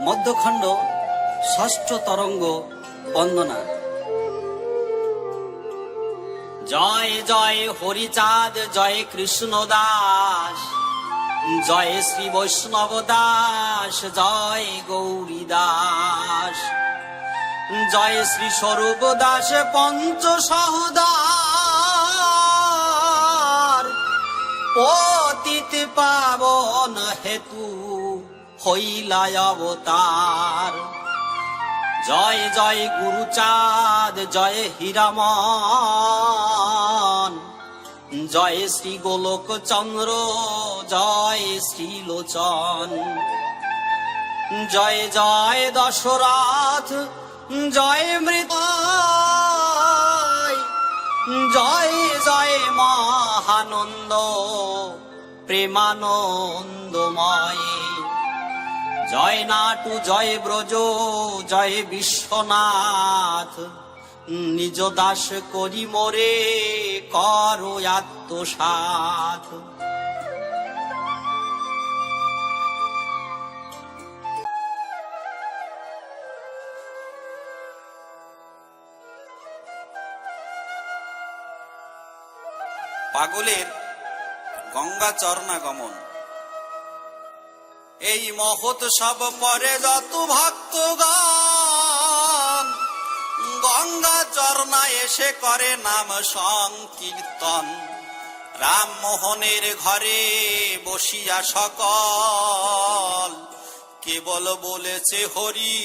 মধ্যখণ্ড ষষ্ঠ তরঙ্গ বন্দনা। জয় জয় হরিচাঁদ, জয় কৃষ্ণ দাস, জয় শ্রী বৈষ্ণব দাস, জয় গৌরী দাস, জয় শ্রী স্বরূপ দাস পঞ্চ সহদার, পতিত পাবন হেতু হইলা অবতার। জয় জয় গুরুচাঁদ, জয় হীরামন, জয় শ্রী গোলক চন্দ্র, জয় শ্রীলোচন, জয় জয় দশরথ, জয় মৃত, জয় জয় মহানন্দ প্রেমানন্দময়, জয় নাটু, জয় ব্রজ, জয় বিশ্বনাথ, নিজ দাস করি মোরে কর আত্মসাৎ। পাগলের গঙ্গা চরণাগমন। এই মহোৎসব পরে যত ভক্তগণ গঙ্গা চরণা এসে করে নাম সংকীর্তন। রামমোহনের ঘরে বসিয়া সকল কেবল বলেছে হরি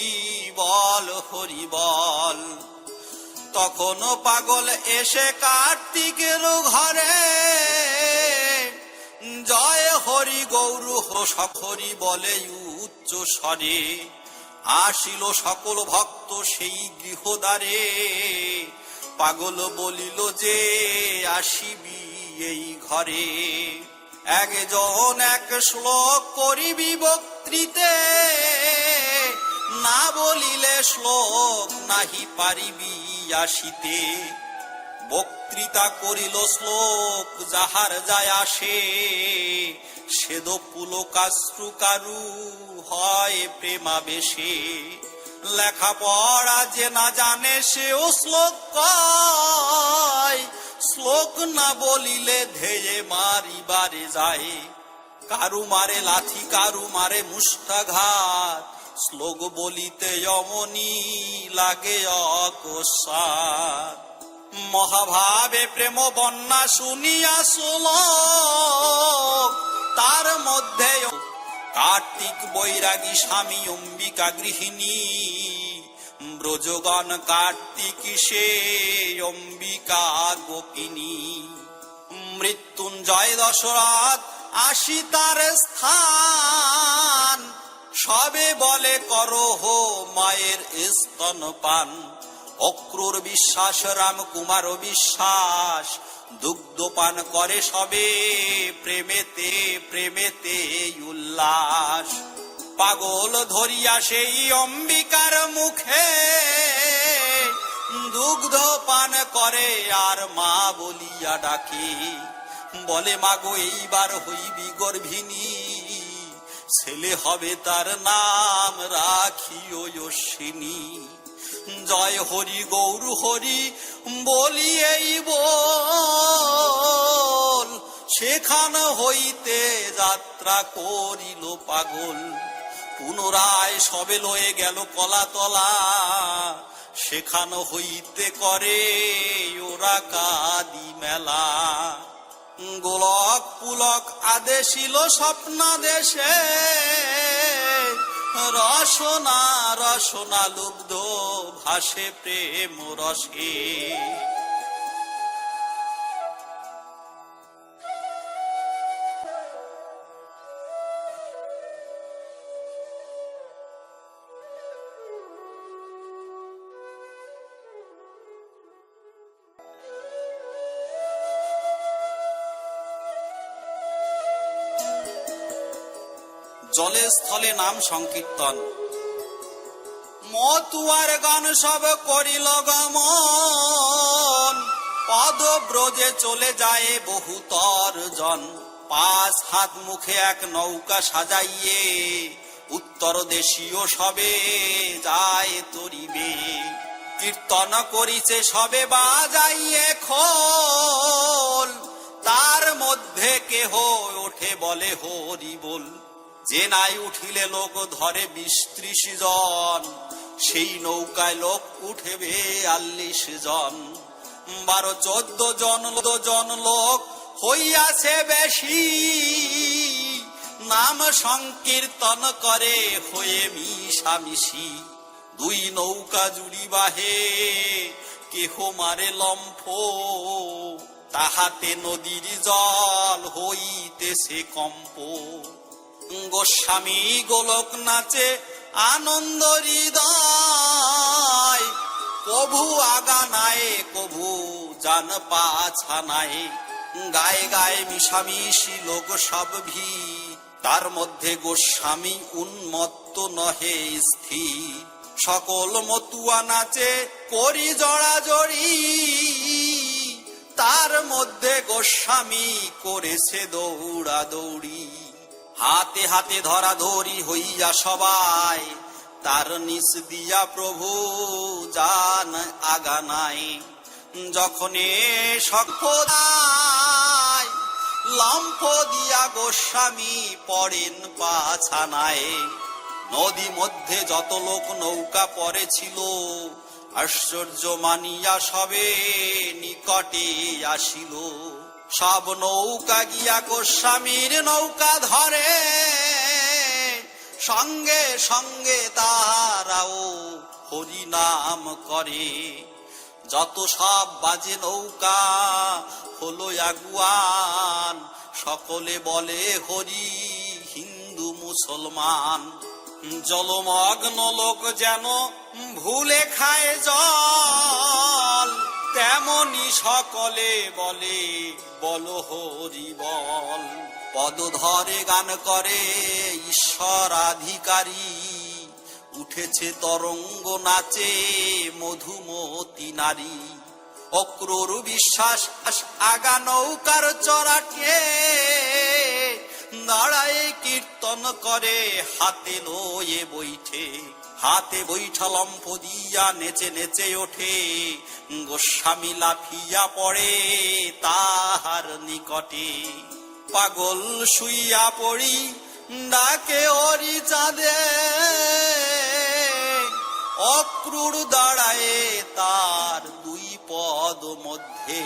বল, হরি বল। তখনও পাগল এসে কার্তিকের ঘরে জয় হরি গৌর হরি বলে উচ্চ স্বরে। আসিল সকল ভক্ত সেই গৃহদ্বারে, পাগল বলিল যে আসিবি এই ঘরে। একজন এক শ্লোক করিবি বক্তৃতে, না বলিলে শ্লোক নাহি পারিবি আসিতে। বক্তৃতা করিল শ্লোক যাহার যায় আসে, সেদ পুলকাশ্রু কারু হয় প্রেমাবেশে। লেখাপড়া যে না জানে সেও শ্লোক কয়, শ্লোক না বলিলে ধেয়ে মারিবারে যায়। কারু মারে লাথি, কারু মারে মুষ্টাঘাত, শ্লোক বলিতে অমনি লাগে অকস্মাৎ। মহাভাবে প্রেম বন্যা শুনিয়া শ্লোক, তার মধ্যে কার্তিক বৈরাগী স্বামী অম্বিকা গৃহিণী। ব্রজগণ কার্তিক সে অম্বিকা গোপিনী। মৃত্যুঞ্জয় দশরথ আসি তার স্থান, সবে বলে করো হো মায়ের স্তনপান। অক্রূর বিশ্বাস, রামকুমার বিশ্বাস, দুগ্ধপান করে সবে প্রেমেতে প্রেমেতে উল্লাস। পাগল ধরিয়া সেই অম্বিকার মুখে দুগ্ধ পান করে আর মা বলিয়া ডাকে। বলে মাগো এইবার হইবি গর্ভিণী, ছেলে হবে তার নাম রাখিও অশ্বিনী। জয় হরি গৌর হরি বলি এই বল, সেখান হইতে যাত্রা করিল পাগল। পুনরায় সবে লয়ে গেল কলাতলা, সেখান হইতে করে ওরা কাদি মেলা। গোলক পুলক আদেশিল স্বপ্নাদেশে, রসনা রসনা লুব্ধ ভাসে প্রেম রসে। জলে স্থলে নাম সংকীর্তন। মতুয়ার গান সব করিল গমন, পদ ব্রজে চলে যায় বহুতর জন। 5 হাত মুখে এক নৌকা সাজাইয়ে উত্তর দেশীয় সবে যায় তরিবে। কীর্তন করিছে সবে বাজাইয়ে খোল, তার মধ্যে কেহ ওঠে বলে হরি বল। যে নাই উঠিলে লোক ধরে ২০-৩০ জন, সেই নৌকায় লোক উঠেবে ৪২ জন। ১২-১৪ জন লোক হইয়াছে বেশি, নাম সংকীর্তন করে হয়ে মিশামিশি। ২ নৌকা জুড়ি বাহে কেহ মারে লম্ফ, তাহাতে নদীর জল হইতেছে কম্প। গোস্বামী গোলক নাচে আনন্দ হৃদয়, কভু আগা নাই কভু জান পাছা নাই। গায়ে গায়ে মিশামিশি লোক সব ভিড়, তার মধ্যে গোস্বামী উন্মত্ত নহে স্থির। সকল মতুয়া নাচে করি জড়াজড়ি, তার মধ্যে গোস্বামী করেছে দৌড়াদৌড়ি। হাতে হাতে ধরাধরি হইয়া সবাই, তার নিচ দিয়া প্রভু জান আগা নাই। যখনে সকদায় লম্ফ দিয়া গোস্বামী পড়েন পাছানায়। নদী মধ্যে যত লোক নৌকা পড়েছিল, আশ্চর্য মানিয়া সবে নিকটে আসিল। সব নৌকা গিয়া গোস্বামীর নৌকা ধরে, সঙ্গে সঙ্গে তারাও হরি নাম করে। যত সব বাজে নৌকা হলো আগুয়ান, সকলে বলে হরি হিন্দু মুসলমান। জলমগ্ন লোক যেন ভুলে খায় জল, তেমনি সকলে বলে বলো হরি বল। পদ ধরে গান করে ঈশ্বরাধিকারী, উঠেছে তরঙ্গ নাচে মধুমতি নারী। অক্রূর বিশ্বাস আগা নৌকার চড়াটে, দাঁড়ায় কীর্তন করে হাতে লয়ে বৈঠে। হাতে বৈঠা লম্ফ দিয়া নেচে নেচে ওঠে, গোস্বামী লাফিয়া পড়ে তাহার নিকটে। পাগল শুইয়া পড়ি ডাকে হরি চাঁদে, অক্রূর দাঁড়ায় তার ২ পদ মধ্যে।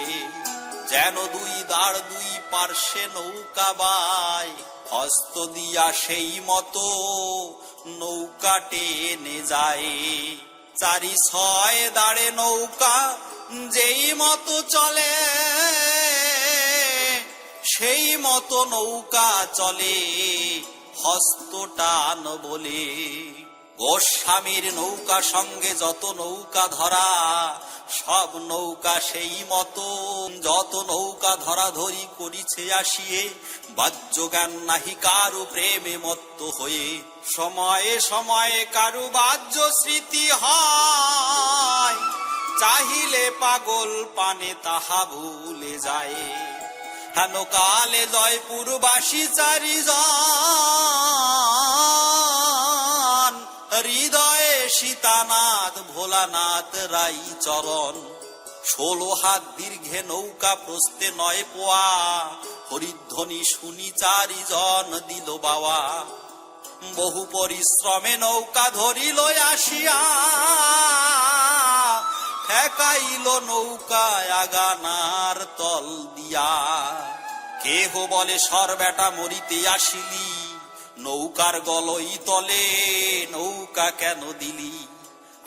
যেন ২ দাঁড় ২ পার্শ্বে নৌকা বায়, হস্ত দিয়া সেই মতো নৌকা টেনে যায়। ৪-৬ দাঁড়ে নৌকা যেই মতো চলে, সেই মতো নৌকা চলে হস্ত টান বলে। গোস্বামীর নৌকা সঙ্গে যত নৌকা ধরা, সব নৌকা সেই মতো। যত নৌকা ধরাধরি করিছে আসিয়ে, বাহ্যজ্ঞান নাহি কারু প্রেমে মত্ত হয়ে। সময়ে সময়ে কারু বাহ্য স্মৃতি হয়, চাহিলে পাগল পানে তাহা ভুলে যায়। হেন কালে জয়পুরবাসী ৪ জন, হৃদয়ে সীতানাথ ভোলানাথ রাই চরণ। ১৬ হাত দীর্ঘে নৌকা প্রস্তে ৯ পোয়া, হরিধ্বনি শুনি ৪ জন দিল বাওয়া। বহু পরিশ্রমে নৌকা ধরিল আসিয়া, ঠেকাইল নৌকায় আগানার তল দিয়া। কেহ বলে সর বেটা মরিতে আসিলি, নৌকার গলই তলে নৌকা কেন দিলি।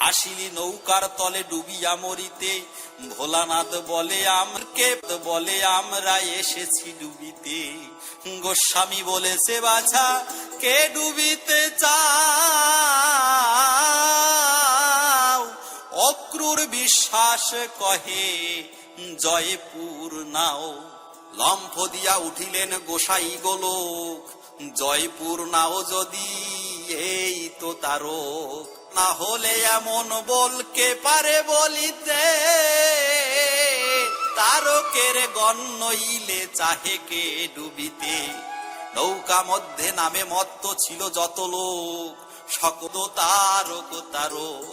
আসিলি নৌকার তলে ডুবিয়া মরিতে, ভোলানাথ বলে আমরা এসেছি ডুবিতে। গোস্বামী বলেছে বাছা কে ডুবিতে চাও। অক্রূর বিশ্বাস কহে জয়পুর নাও। লম্ফ দিয়া উঠিলেন গোসাই গোলক, জয়পুর নাও যদি এই তো তারক। না হলে এমন বলকে পারে বলিতে, তারকের গণ নইলে চাহে কে ডুবিতে। নৌকা মধ্যে নামে মত্ত ছিল যত লোক, সকল তারক তারক।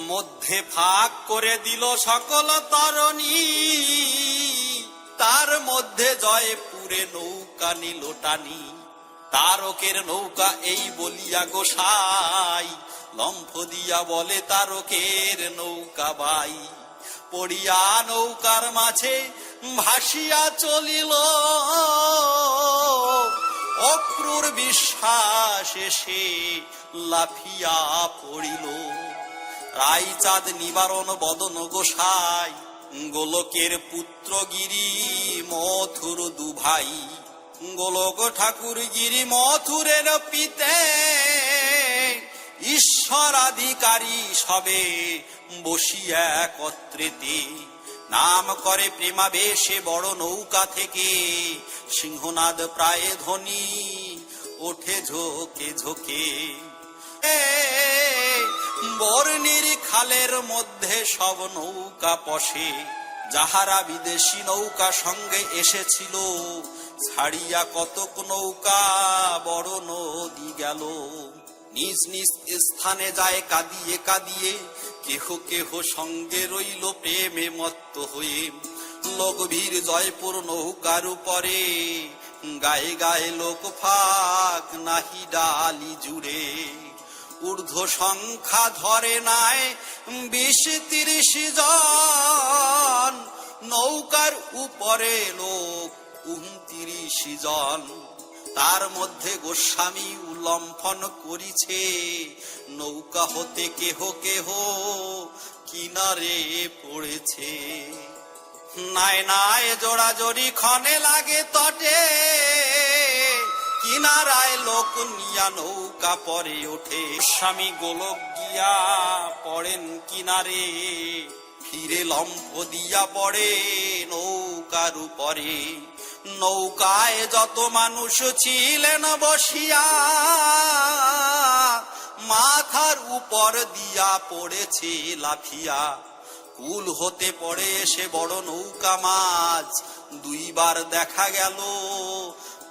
মধ্যে ফাঁক করে দিল সকল তরণী, তার মধ্যে জয়পুরে নৌকা নিল টানি। তারকের নৌকা এই বলিয়া গোসাই, লম্ফ দিয়া বলে তারকের নৌকা বাই। পড়িয়া নৌকার মাঝে ভাসিয়া চলিল, অক্রূর বিশ্বাস এসে লাফিয়া পড়িল। রাইচাঁদ নিবারণ বদন গোসাই, গোলকের পুত্র গিরি মথুর দুভাই। গোলক ঠাকুর গিরি মথুরের পিতে, ঈশ্বরাধিকারী সবে বসিয়া একত্রেতে। নাম করে প্রেমাবেশে বড় নৌকা থেকে, সিংহনাদ প্রায় ধ্বনি ওঠে ঝোকে ঝোকে। বর্ণির খালের মধ্যে সব নৌকা পশে, যাহারা বিদেশি নৌকা সঙ্গে এসেছিল, ছাড়িয়া কতক নৌকা বড় নদী গেল। নিজ নিজ স্থানে যায় কাঁদিয়ে কাঁদিয়ে, কেহ কেহ সঙ্গে রইল প্রেমে মত্ত হয়ে। লোকবীর জয়পুর নৌকার উপরে, গায়ে গায়ে লোক ফাঁক নাহি ডালি জুড়ে। ঊর্ধ্ব সংখ্যা ধরে নাই 20-30 জন, নৌকার উপরে লোক 29 জন। তার মধ্যে গোস্বামী উল্লম্ফন করিছে, নৌকা হতে কেহ কেহ কিনারে পড়েছে। নাই নাই জোড়াজোড়ি ক্ষণে লাগে তটে, কিনারায় লোক নিয়া নৌকা পরে ওঠে। স্বামী গোলক গিয়া পড়েন কিনারে, ফিরে লম্ফ দিয়া পড়ে নৌকার উপরে। নৌকায় যত মানুষ ছিলেন বসিয়া, মাথার উপর দিয়া পড়েছে লাফিয়া। কুল হতে পড়ে এসে বড় নৌকা মাছ, দুইবার দেখা গেল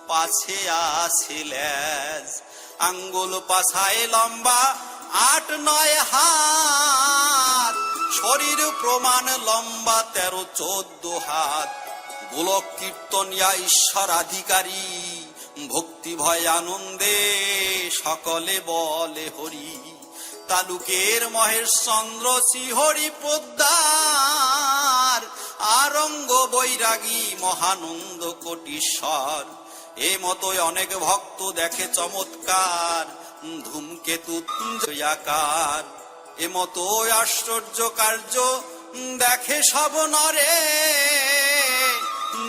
পাছে আছে ল্যাজ। আঙ্গুল পাছায় লম্বা 8-9 হাত, শরীর প্রমাণ লম্বা 13-14 হাত। গোলক কীর্তনিয়া ঈশ্বরাধিকারী, ভক্তি ভয় আনন্দে সকলে বলে হরি। তালুকের মহেশচন্দ্র শ্রীহরি পোদ্দার, আরঙ্গ বৈরাগী মহানন্দ কোটিশ্বর। এ মতোই অনেক ভক্ত দেখে চমৎকার, ধূমকেতু জয়াকার। এ মতোই আশ্চর্য কার্য দেখে সব নরে,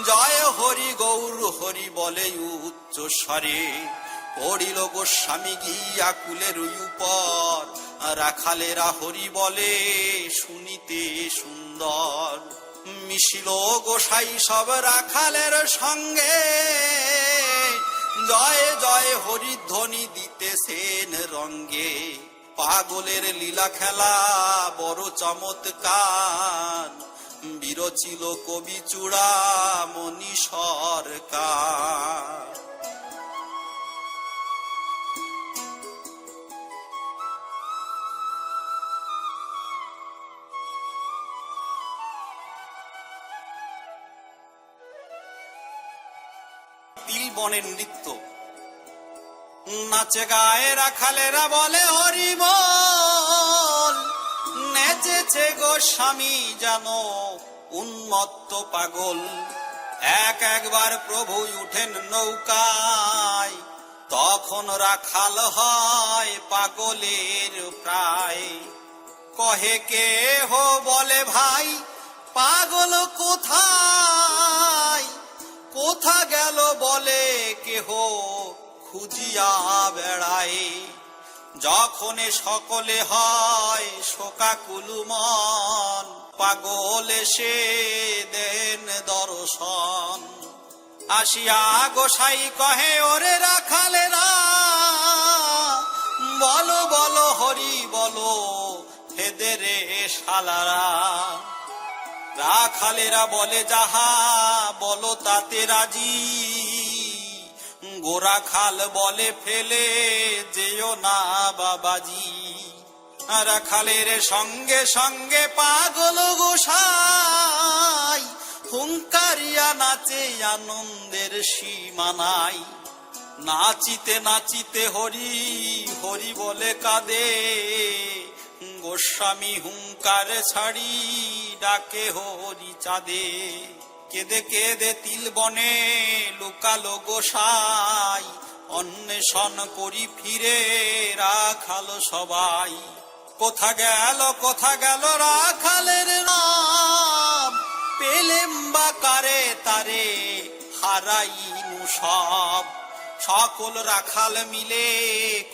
জয় হরি গৌর হরি বলে উচ্চ স্বরে। পড়িল গোস্বামী গিয়া কুলের উপর, রাখালেরা হরি বলে শুনিতে সুন্দর। মিশিল গোসাই সব রাখালের সঙ্গে, জয় জয় হরি ধ্বনি দিতেছেন রঙ্গে। পাগলের লীলা খেলা বড় চমৎকার, বিরচিল কবি চূড়ামণি সরকার। তিলবনের নৃত্য নাচে গায়ে রাখালেরা বলে হরি বল। নেচেছে গোস্বামী যেন উন্মত্ত পাগল। একবার প্রভু উঠেন নৌকায়, তখন রাখাল হয় পাগলের প্রায়। কহে কে হো বলে ভাই পাগল কোথায়, কোথা গেল বলে কেহ খুঁজিয়া বেড়ায়। যখন সকলে হয় শোকাকুল মন, পাগল এসে দেন দর্শন। আসিয়া গোসাই কহে ওরে রাখালেরা, বলো বলো হরি বলো হেদেরে শালারা। রাখালেরা বলে যাহা বলো তাতে রাজি, গোরা খাল বলে ফেলে যেও না বাবাজি। রাখালের সঙ্গে সঙ্গে পাগল গোসাই হুঙ্কারিয়া নাচে আনন্দের সীমা নাই। নাচিতে নাচিতে হরি হরি বলে কাঁদে, গোস্বামী হুঙ্কার ছাড়ি ডাকে হরি চাঁদে। কেঁদে কেঁদে তিল বনে লুকালো গোসাই, অন্বেষণ করি ফিরে রাখাল সবাই। কোথা গেল রাখালের নাম, পেলেম বা কারে তারে হারাইনু সব। সকল রাখাল মিলে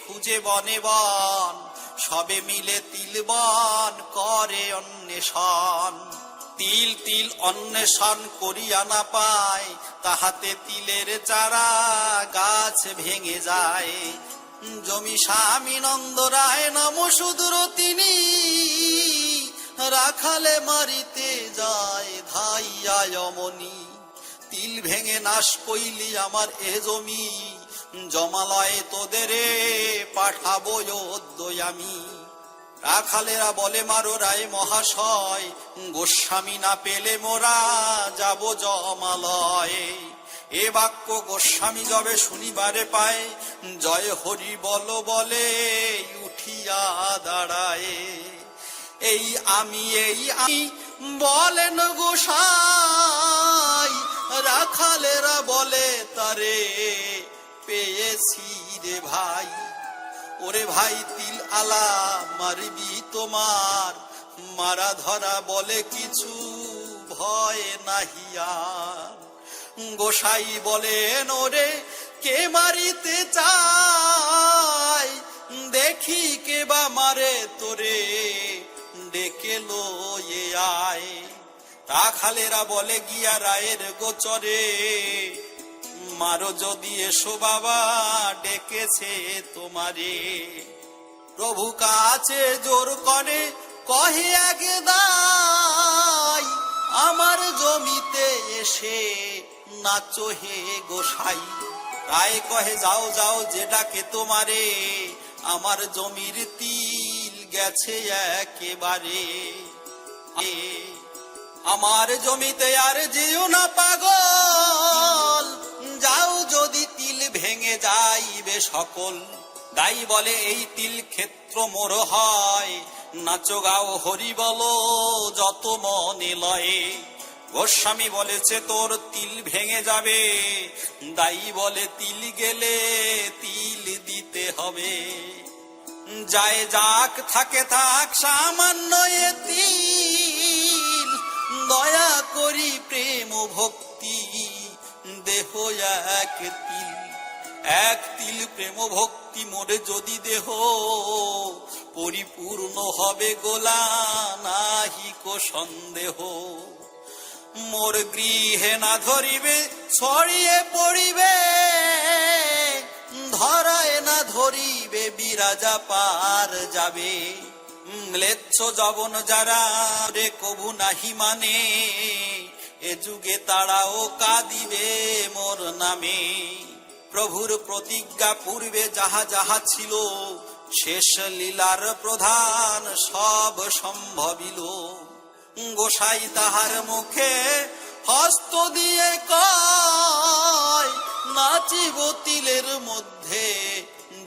খুঁজে বনে বন, সবে মিলে তিল বন করে অন্বেষণ। তিল তিল অন্বেষণ করিয়া না পায়, তাহাতে তিলের চারা গাছ ভেঙে যায়। জমি স্বামী নন্দ রায় নাম শূদ্র তিনি, রাখালে মারিতে যায় ধাইয়া অমনি। তিল ভেঙে নাশ কইলি আমার এ জমি, জমালয়ে তোদেরে পাঠাবো অদ্যই আমি। রাখালেরা বলে মারো রায় মহাশয়, গোস্বামী না পেলে মোরা যাব জমালয়ে। এ বাক্য গোস্বামী যবে শুনিবারে পায়, জয় হরি বল বলে উঠিয়া দাঁড়ায়। এই আমি বলেন গোসাই, রাখালেরা বলে তারে পেয়েছি রে ভাই। ওরে ভাই তিল আলা মারবি তোমার, মারা ধরা বলে কিছু ভয় নাহিয়ার। গোসাই বলেন ওরে কে মারিতে চায়, দেখি কে বা মারে তোরে ডেকে লয়ে আয়। রাখালেরা বলে গিয়া রায়ের গোচরে, মারো যদি এসো বাবা ডেকেছে তোমারে। প্রভু কাছে জোর করে কহে আগে দাই, আমার জমিতে এসে নাচো হে গোসাই। রায় কহে যাও যাও যে ডাকে তোমারে, আমার জমির তিল গেছে একেবারে। আমার জমিতে আর যেও না পাগল, যাও যদি তিল ভেঙে যাইবে সকল। দাই বলে এই তিল ক্ষেত্র মোর হয়, নাচো গাও হরি বলো যত মনে লয়ে। গোস্বামী বলেছে তোর তিল ভেঙে যাবে, দাই বলে তিল গেলে তিল দিতে হবে। যায় যাক থাকে থাক সামান্য এ তিল, দয়া করি প্রেম ভক্তি দেহ এক তিল। এক তিল প্রেম ভক্তি মোরে যদি দেহ, পরিপূর্ণ হবে গোলা নাহি কো সন্দেহ। মোর গৃহে না ধরিবে ছড়িয়ে পড়িবে, ধরায় না ধরিবে বিরাজা পার যাবে। ম্লেচ্ছ জবন যারা রে কবু নাহি মানে, এ যুগে তারাও কাঁদিবে মোর নামে। প্রভুর প্রতিজ্ঞা পূর্বে যাহা যাহা ছিল, শেষ লীলার প্রধান সব সম্ভবিল। গোসাই তাহার মুখে হস্ত দিয়ে কয়, নাচিব তিলের মধ্যে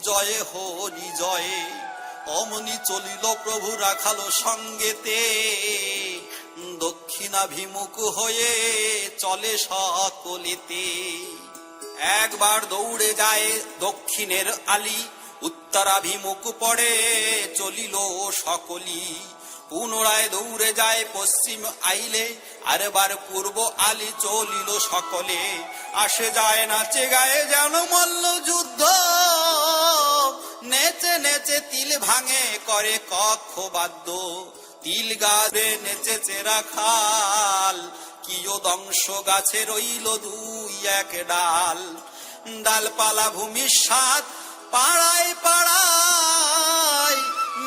জয় হরি জয়। অমনি চলিল প্রভু রাখালো সঙ্গেতে, দক্ষিণাভিমুখ হয়ে চলে সকলেতে। একবার দৌড়ে যায় দক্ষিণের আলি, উত্তরাভিমুখ পড়ে চলিল সকলি। পুনরায় দৌড়ে যায় পশ্চিম আইলে, আরেবার পূর্ব আলি চলিল সকলে। আসে যায় নাচে গায়ে যেন মল্ল যুদ্ধ, নেচে নেচে তিল ভাঙে করে কক্ষ বাদ্য। তিল গাছে নেচেছে রাখাল, কিয় দংশ গাছে রইল দুই এক ডাল। ডালপালা ভূমির সাত পাড়ায় পাড়ায়,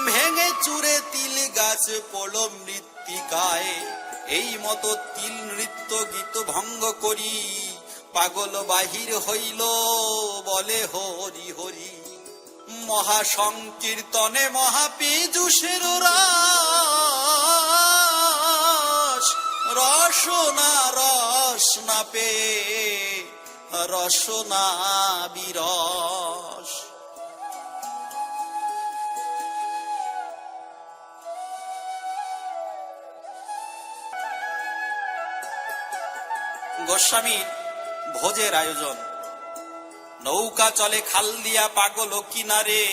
ভেঙে চুরে তিল গাছ পড়ল মৃত্তিকায়। এই মতো তিল নৃত্য গীত ভঙ্গ করি পাগল বাহির হইল বলে হরি হরি। মহাসংকীর্তনে মহাপীযুষের রস, রসনা রস না পে রসনা বিরস। গোস্বামীর ভোজের আয়োজন। নৌকা চলে খাল দিয়া পাগল কিনারে,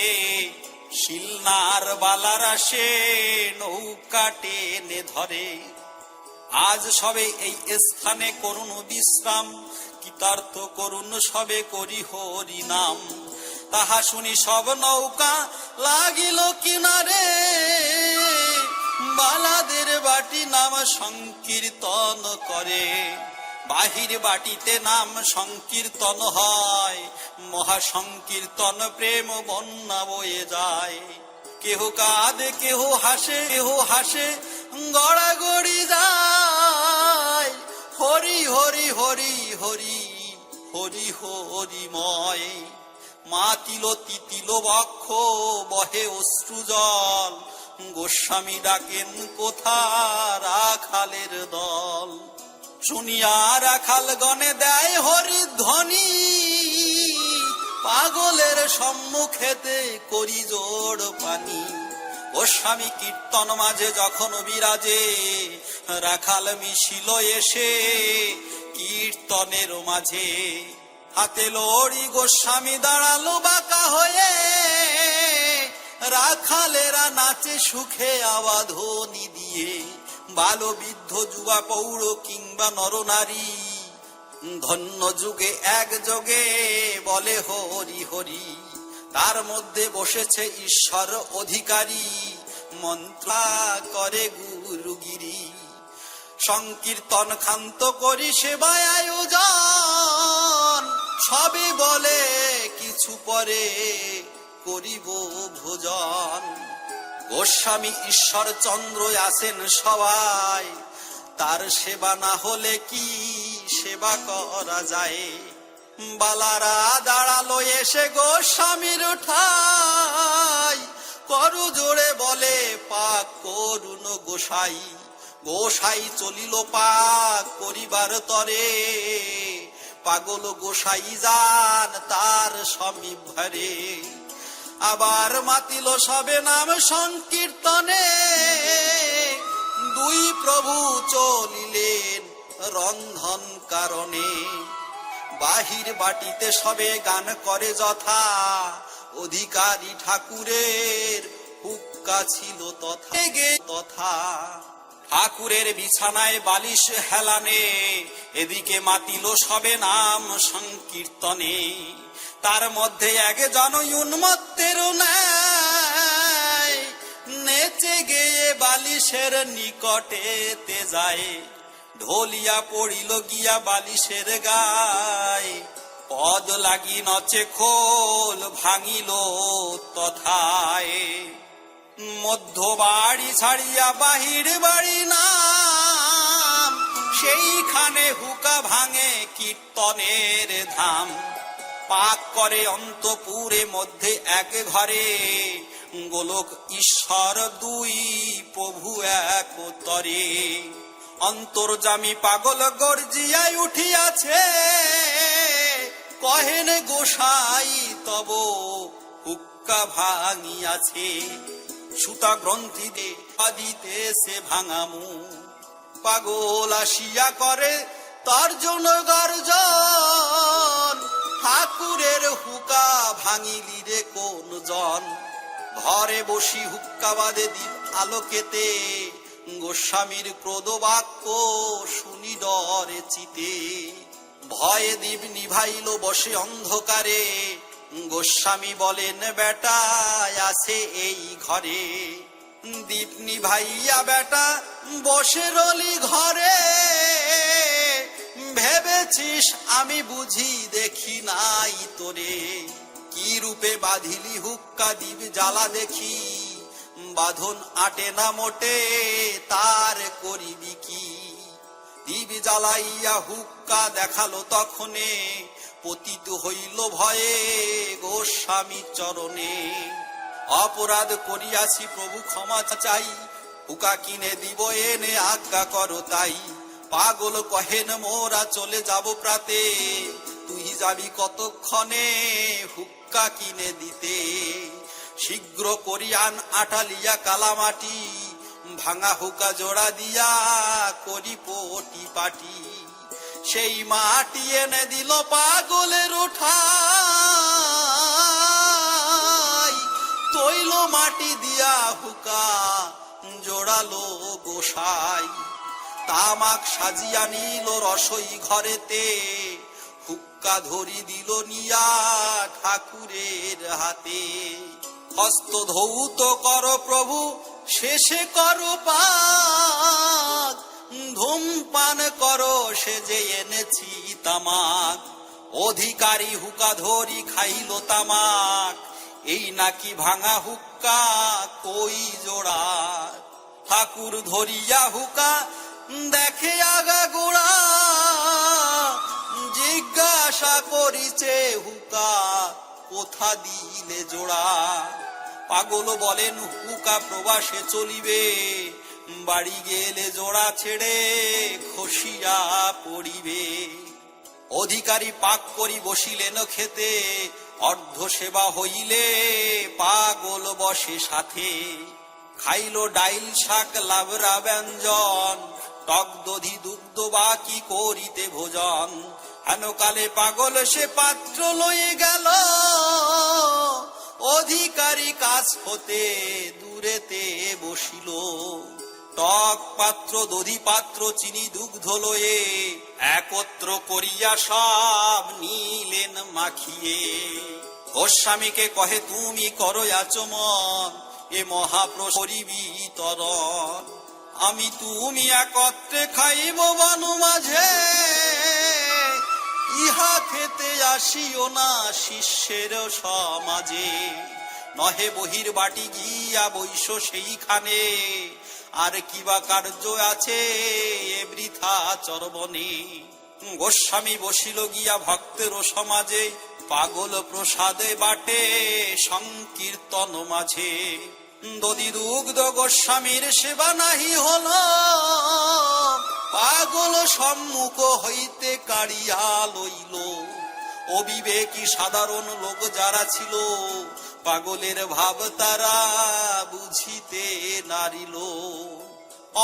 শিলনার বালার আসে নৌকা টেনে ধরে। আজ সবে এই স্থানে করুণ বিশ্রাম, কৃতার্থ করুণ সবে করি হরি নাম। তাহা শুনি সব নৌকা লাগিল কিনারে, বালাদের বাটি নাম সংকীর্তন করে। বাহির বাটিতে নাম সংকীর্তন হয়, মহাসংকীর্তন প্রেম বন্যা বয়ে যায়। কেহ কাঁদে কেহ হাসে গড়াগড়ি যায়। হরি হরি হরি হরি হরি হরিময়। মাতিল তিতিল বক্ষ বহে অশ্রু জল, গোস্বামী ডাকেন কোথা রাখালের দল। শুনিয়া রাখাল গণে দেয় হরিধ্বনি, পাগলের সম্মুখেতে করি জোড় পানি। গোস্বামী কীর্তন মাঝে যখন বিরাজে, রাখাল মিছিল এসে কীর্তনের মাঝে। হাতে লড়ি গোস্বামী দাঁড়ালো বাঁকা হয়ে, রাখালেরা নাচে সুখে আওয়াধ্বনি দিয়ে। বাল বৃদ্ধ যুবা পৌর কিংবা নরনারী, ধন্য যুগে এক যোগে বলে হরি হরি। তার মধ্যে বসেছে ঈশ্বর অধিকারী, মন্ত্র করে গুরুগিরি। সংকীর্তন ক্ষান্ত করি সেবায় আয়োজন, সবে বলে কিছু পরে করিব ভোজন। গোস্বামী ঈশ্বরচন্দ্র আছেন সবাই, তার সেবা না হলে কি সেবা করা যায়। বালারা দাঁড়ালো এসে গোস্বামীর ঠাই, করু জোড়ে বলে পাক করুন গোসাই। গোসাই চলিল পাক করিবার তরে, পাগল গোসাই যান তার সমীপ ভরে। আবার মাতিল সবে নাম সংকীর্তনে, দুই প্রভু চলিলেন রন্ধন কারণে। বাহির বাটিতে সবে গান করে যথা, অধিকারী ঠাকুরের হুক্কা ছিল তথা। ঠাকুরের বিছানায় বালিশ হেলানে, এদিকে মাতিল সবে নাম সংকীর্তনে। তার মধ্যে একজন উন্মত্তের ন্যায়, নেচে গেয়ে বালিশের নিকটে তে যায়। ঢোলিয়া পড়িল গিয়া বালিশের গায়, পদ লাগি নচে খোল ভাঙিল তথায়। মধ্য বাড়ি ছাড়িয়া বাহির বাড়ি নাম, সেইখানে হুকা ভাঙে কীর্তনের ধাম। পাক করে অন্তপুরে মধ্যে এক ঘরে, গোলক ঈশ্বর দুই প্রভু এক তরে। অন্তর্যামী পাগল গর্জিয়ায় উঠিয়াছে, কহেন গোসাই তব হুক্কা ভাঙিয়াছে। সুতা গ্রন্থি দিতে সে ভাঙামু, পাগল আসিয়া করে তর্জন গর্জন। ঠাকুরের হুকা ভাঙিলি রে কোন জন। ঘরে বসি হুক্কা বাদে দ্বীপ আলোকেতে, গোস্বামীর ক্রোধ বাক্য শুনি ডরে চিতে। ভয়ে দ্বীপ নিভাইল বসে অন্ধকারে, গোস্বামী বলেন বেটা আছে এই ঘরে। দ্বীপ নিভাইয়া বেটা বসে রলি ঘরে, ভেবেছিস আমি বুঝি দেখি নাই তোরে। কি রূপে বাঁধিলি হুক্কা দ্বীপ জ্বালা দেখি, বাঁধন আটে না মোটে তার করিবি কি। দীপ জ্বালাইয়া হুক্কা দেখালো তখনে, পতিত হইল ভয়ে গোস্বামী চরণে। অপরাধ করিয়াছি প্রভু ক্ষমা চাই, হুকা কিনে দিব এনে আজ্ঞা করো তাই। পাগল কহেন মোরা চলে যাব প্রাতে, তুই যাবি কতক্ষণে হুক্কা কিনে দিতে। শীঘ্র করিয়ান আটালিয়া কালামাটি, ভাঙা হুকা জোড়া দিয়া করি পটি পাটি। সেই মাটি এনে দিল পাগলের উঠাই, তৈল মাটি দিয়া হুকা জোড়ালো গোসাই। তামাক সাজিয়া নিল রসই ঘরেতে, হুক্কা ধরি দিল নিয়া ঠাকুরের হাতে। হস্ত ধৌত কর প্রভু শেষে করো পাক, ধূমপান করো সে যে এনেছি তামাক। অধিকারী হুকা ধরি খাইল তামাক, এই নাকি ভাঙা হুক্কা কই জোড়া। ঠাকুর ধরিয়া হুকা দেখে আগা গোড়া, জিজ্ঞাসা করিছে হুকা কোথা দিলে জোড়া। পাগল বলেন হুকা প্রবাসে চলিবে, বাড়ি গেলে জোড়া ছেড়ে খসিয়া পড়িবে। অধিকারী পাক করি বসিলেন খেতে, অর্ধ সেবা হইলে পাগল বসে সাথে। খাইল ডাইল শাক লাবড়া ব্যঞ্জন, টক দধি দুগ্ধ বা কি করিতে ভোজন। হেনকালে পাগল সে পাত্র লয়ে গেল, অধিকারী কাছ হতে দূরেতে বসিল। টক পাত্র দধি পাত্র চিনি দুগ্ধ লয়ে, একত্র করিয়া সব নিলেন মাখিয়ে। গোস্বামীকে কহে তুমি করো আচমন, এ মহাপ্রসরি বিতরণ। আমি তুমি একত্রে খাইব বন মাঝে, ইহা খেতে আসিও না শিষ্যের সমাজে। নহে বহির বাটি গিয়া বৈশ সেইখানে, আর কিবা কার্য আছে এ বৃথা চরবনে। গোস্বামী বসিল গিয়া ভক্তের সমাজে, পাগল প্রসাদে বাটে সংকীর্তন মাঝে। দধি দুগ্ধ গোস্বামীর সেবা নাহি হল, পাগল সম্মুখ হইতে কাড়িয়া লইল। অবিবেকী সাধারণ লোক যারা ছিল, পাগলের ভাব তারা বুঝিতে নারিল।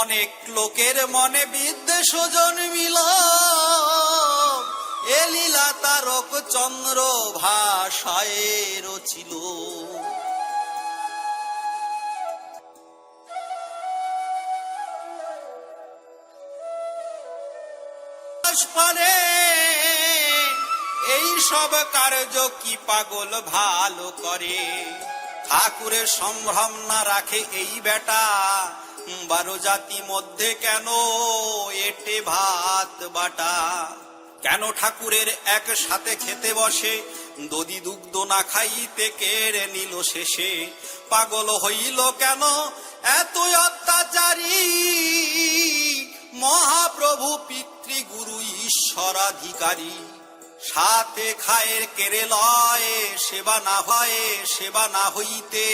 অনেক লোকের মনে বিদ্বেষ জন্মিল, এ লীলা তারক চন্দ্র ভাষায় রচিল। পারে এই সব কার্য কি পাগল ভালো করে। ঠাকুরের সম্ভ্রম না রাখে এই বেটা, 12 জাতি মধ্যে কেন এটে ভাত বাটা। কেন ঠাকুরের এক সাথে খেতে বসে, দধি দুগ্ধ না খাইতে কেড়ে নিল শেষে। পাগল হইল কেন এত অত্যাচারী, মহাপ্রভু পিতৃগুরু ঈশ্বরাধিকারী। সাথে খায়ের কেড়ে লয়, সেবা না হয় সেবা না হইতে।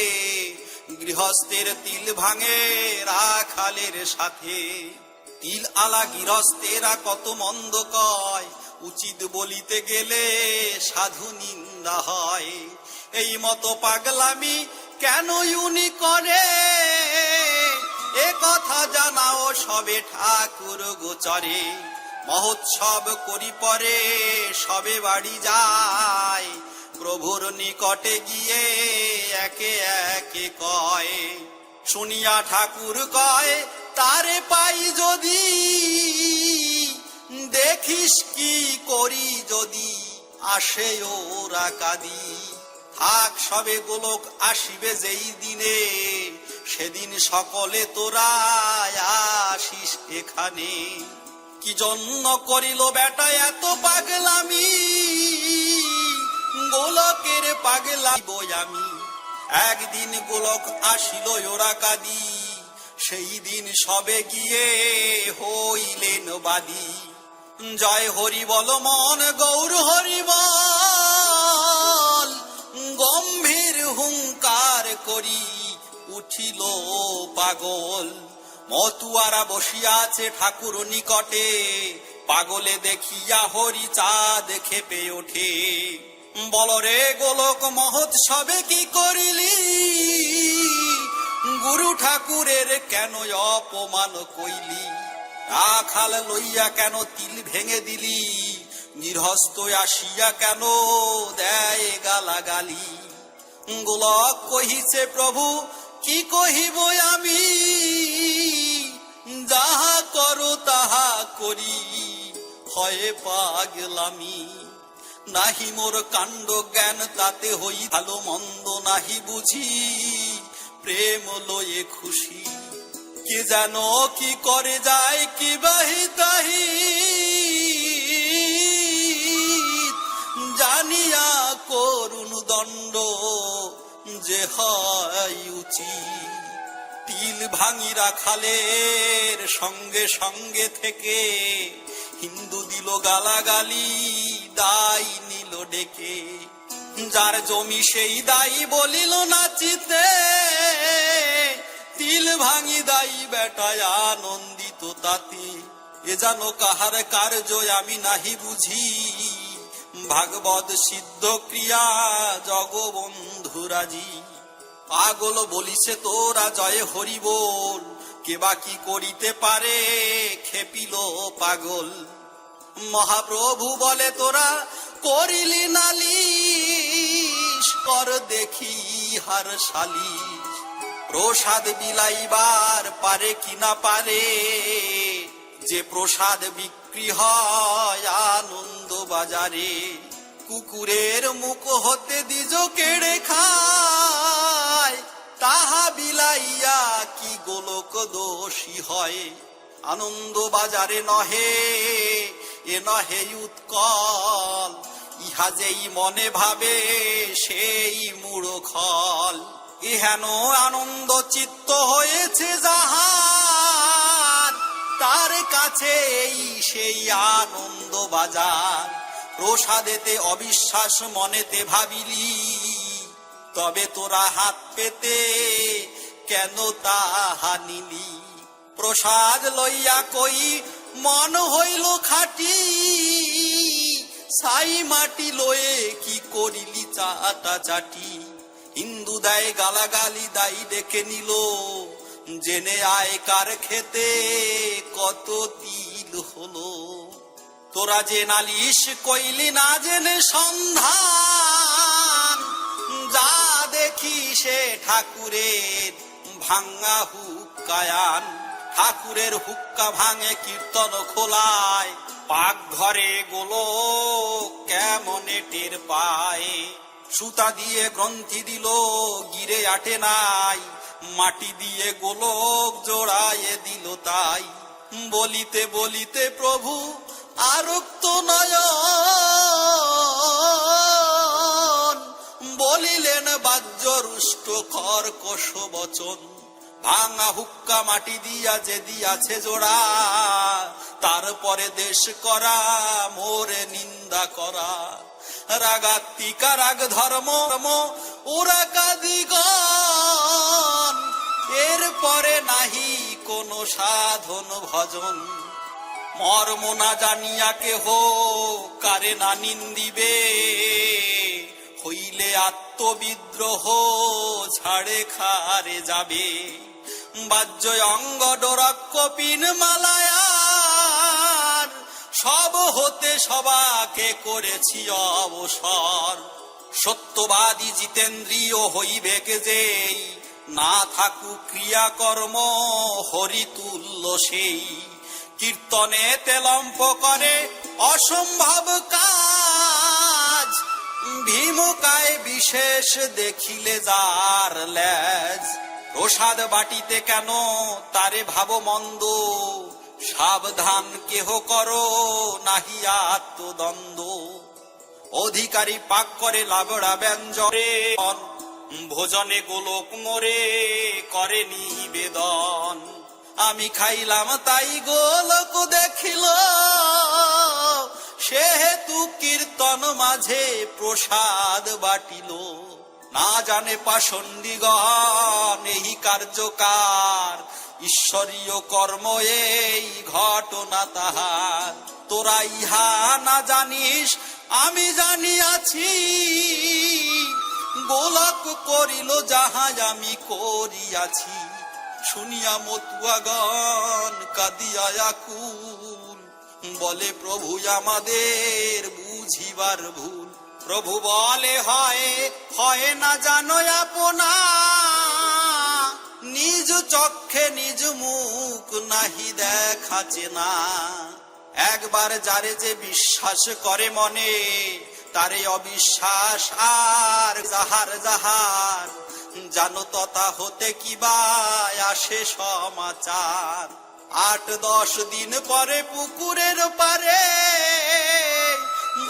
গৃহস্থের তিল ভাঙে রাখালের সাথে। তিল আলা গৃহস্থেরা কত মন্দ কয়, উচিত বলিতে গেলে সাধু নিন্দা হয়। এই মতো পাগলামি কেন উনি করে, এ কথা জানাও সবে ঠাকুর গোচরে। মহোৎসব করি পরে সবে বাড়ি যায়, প্রভুর নিকটে গিয়ে একে একে কয়। শুনিয়া ঠাকুর কয় তারে পাই যদি, দেখিস কি করি যদি আসে ওরা কাদি। থাক সবে গোলক আসিবে যেই দিনে, সেদিন সকলে তোরা আসিস এখানে। কি জন্য করিল বেটা এত পাগলামি, গোলকের পাগলামি আমি। একদিন গোলক আসিল ওরা কাদি, সেই দিন সবে গিয়ে হইলেন বাদী। জয় হরি বল মন গৌর হরি বল, গম্ভীর হুঙ্কার করি উঠিল পাগল। মতুয়ারা বসিয়াছে ঠাকুর নিকটে, পাগলে দেখিয়া হরি চাঁদ খেপে ওঠে। বলরে গোলক মহোৎসবে কি করিলি, গুরু ঠাকুরের কেন অপমান কইলি। রাখাল লইয়া কেন তিল ভেঙে দিলি, নিরহস্ত আসিয়া কেন দেয় গালাগালি। গোলক কহিছে প্রভু কি কহিব আমি, যাহা করো তাহা করি হয় পাগলামি। নাহি মোর কাণ্ড জ্ঞান তাতে হই ভালো মন্দ নাহি বুঝি, প্রেম লয়ে খুশি। কে জানো কি করে যায় কি বাহি তাহি, জানিয়া করুণ দণ্ড যে হয় উচিত। তিল ভাঙি রাখালের সঙ্গে সঙ্গে থেকে, হিন্দু দিল গালাগালি দাই নিল ডেকে। যার জমি সেই দায়ী বলিল নাচিতে, তিল ভাঙি দায়ী বেটায় আনন্দিত তাতে। এ জানো কাহার কার্য আমি নাহি বুঝি, ভাগবত সিদ্ধ ক্রিয়া জগবন্ধু রাজি। পাগল বলিছে তোরা জয় হরি বল, কে বা কি করিতে পারে খেপিল পাগল। মহাপ্রভু বলে তোরা করিলি নালিশ, কর দেখি হার সালিশ। প্রসাদ বিলাইবার পারে কি না পারে, যে প্রসাদ বিক্রি হয় আনন্দ বাজারে। কুকুরের মুখ হতে দ্বিজ কেড়ে খায়, তাহা বিলাইয়া কি গোলক দোষী হয়। আনন্দ বাজারে নহে এ নহে উৎকল, ইহা যেই মনে ভাবে সেই মূঢ়খল। ইহেন আনন্দ চিত্ত হয়েছে যাহার, তার কাছে এই সেই আনন্দ বাজার। প্রসাদেতে অবিশ্বাস মনেতে ভাবিলি, তবে তোরা হাত পেতে কেন তাহা নিলি। প্রসাদ লইয়া কই মন হইল খাটি, ছাই মাটি লয়ে কি করিলি চাটা চাটি। হিন্দু দেয় গালাগালি দায়ী ডেকে নিল, জেনে আয় কার খেতে কত তিল হলো। তোরা যে নালিশ কইলি না জেনে সন্ধান, যা দেখি সে ঠাকুরের ভাঙ্গা হুক্কায়ান। ঠাকুরের হুক্কা ভাঙে কীর্তন খোলায়, পাক ঘরে গোলক কেমনে টের পায়। সুতা দিয়ে গ্রন্থি দিল গিরে আটে নাই, মাটি দিয়ে গোলক জোড়ায়ে দিল তাই। বলিতে বলিতে প্রভু আরক্ত নয়ন, বলিলেন বাহ্য রুষ্ট কর্কশ বচন। ভাঙা হুক্কা মাটি দিয়া যে দিয়াছে জোড়া, তারপরে দেশ করা মোরে নিন্দা করা। রাগাত্মিকা রাগ ধর্ম ওরা কাদিগণ, এরপরে নাহি কোনো সাধন ভজন। মর্ম না জানিয়া কেহ কারে না নিন্দিবে, হইলে আত্মবিদ্রোহ ছাড়ে খারে যাবে। বাহ্য অঙ্গ ডোরক্ষ পিন মালায়ার, সব হতে সবাকে করেছি অবসর। সত্যবাদী জিতেন্দ্রিয় হইবে কে যেই, না থাকুক ক্রিয়াকর্ম হরিতুল্য সেই। কীর্তনে তেলম্প করে অসম্ভব কাজ, ভীমকায় বিশেষ দেখিলে যার ল্যাজ। প্রসাদ বাটিতে কেন তারে ভাব মন্দ, সাবধান কেহ করো নাহি আত্মদ্বন্দ্ব। অধিকারী পাক করে লাবড়া ব্যঞ্জনে, ভোজনে গোলক মোরে করে নিবেদন। আমি খাইলাম তাই গোলক দেখিল, সেহেতু কীর্তন মাঝে প্রসাদ বাটিল। না জানে পাষণ্ডিগণ এই কার্যকার, ঈশ্বরীয় কর্ম এই ঘটনা তাহার। তোরা ইহা না জানিস আমি জানিয়াছি, গোলক করিল যাহা আমি করিয়াছি। শুনিয়া মতুয়াগণ কাঁদিয়া আকুল, বলে প্রভু আমাদের বুঝিবার ভুল। প্রভু বলে হয় না জানো আপনা, নিজ চক্ষে নিজ মুখ নাহি দেখাছে না। একবার যারে যে বিশ্বাস করে মনে, তারে অবিশ্বাস আর যাহার যাহার। জানো তথা হতে কিবা আসে সমাচার। 8-10 দিন পরে পুকুরের পারে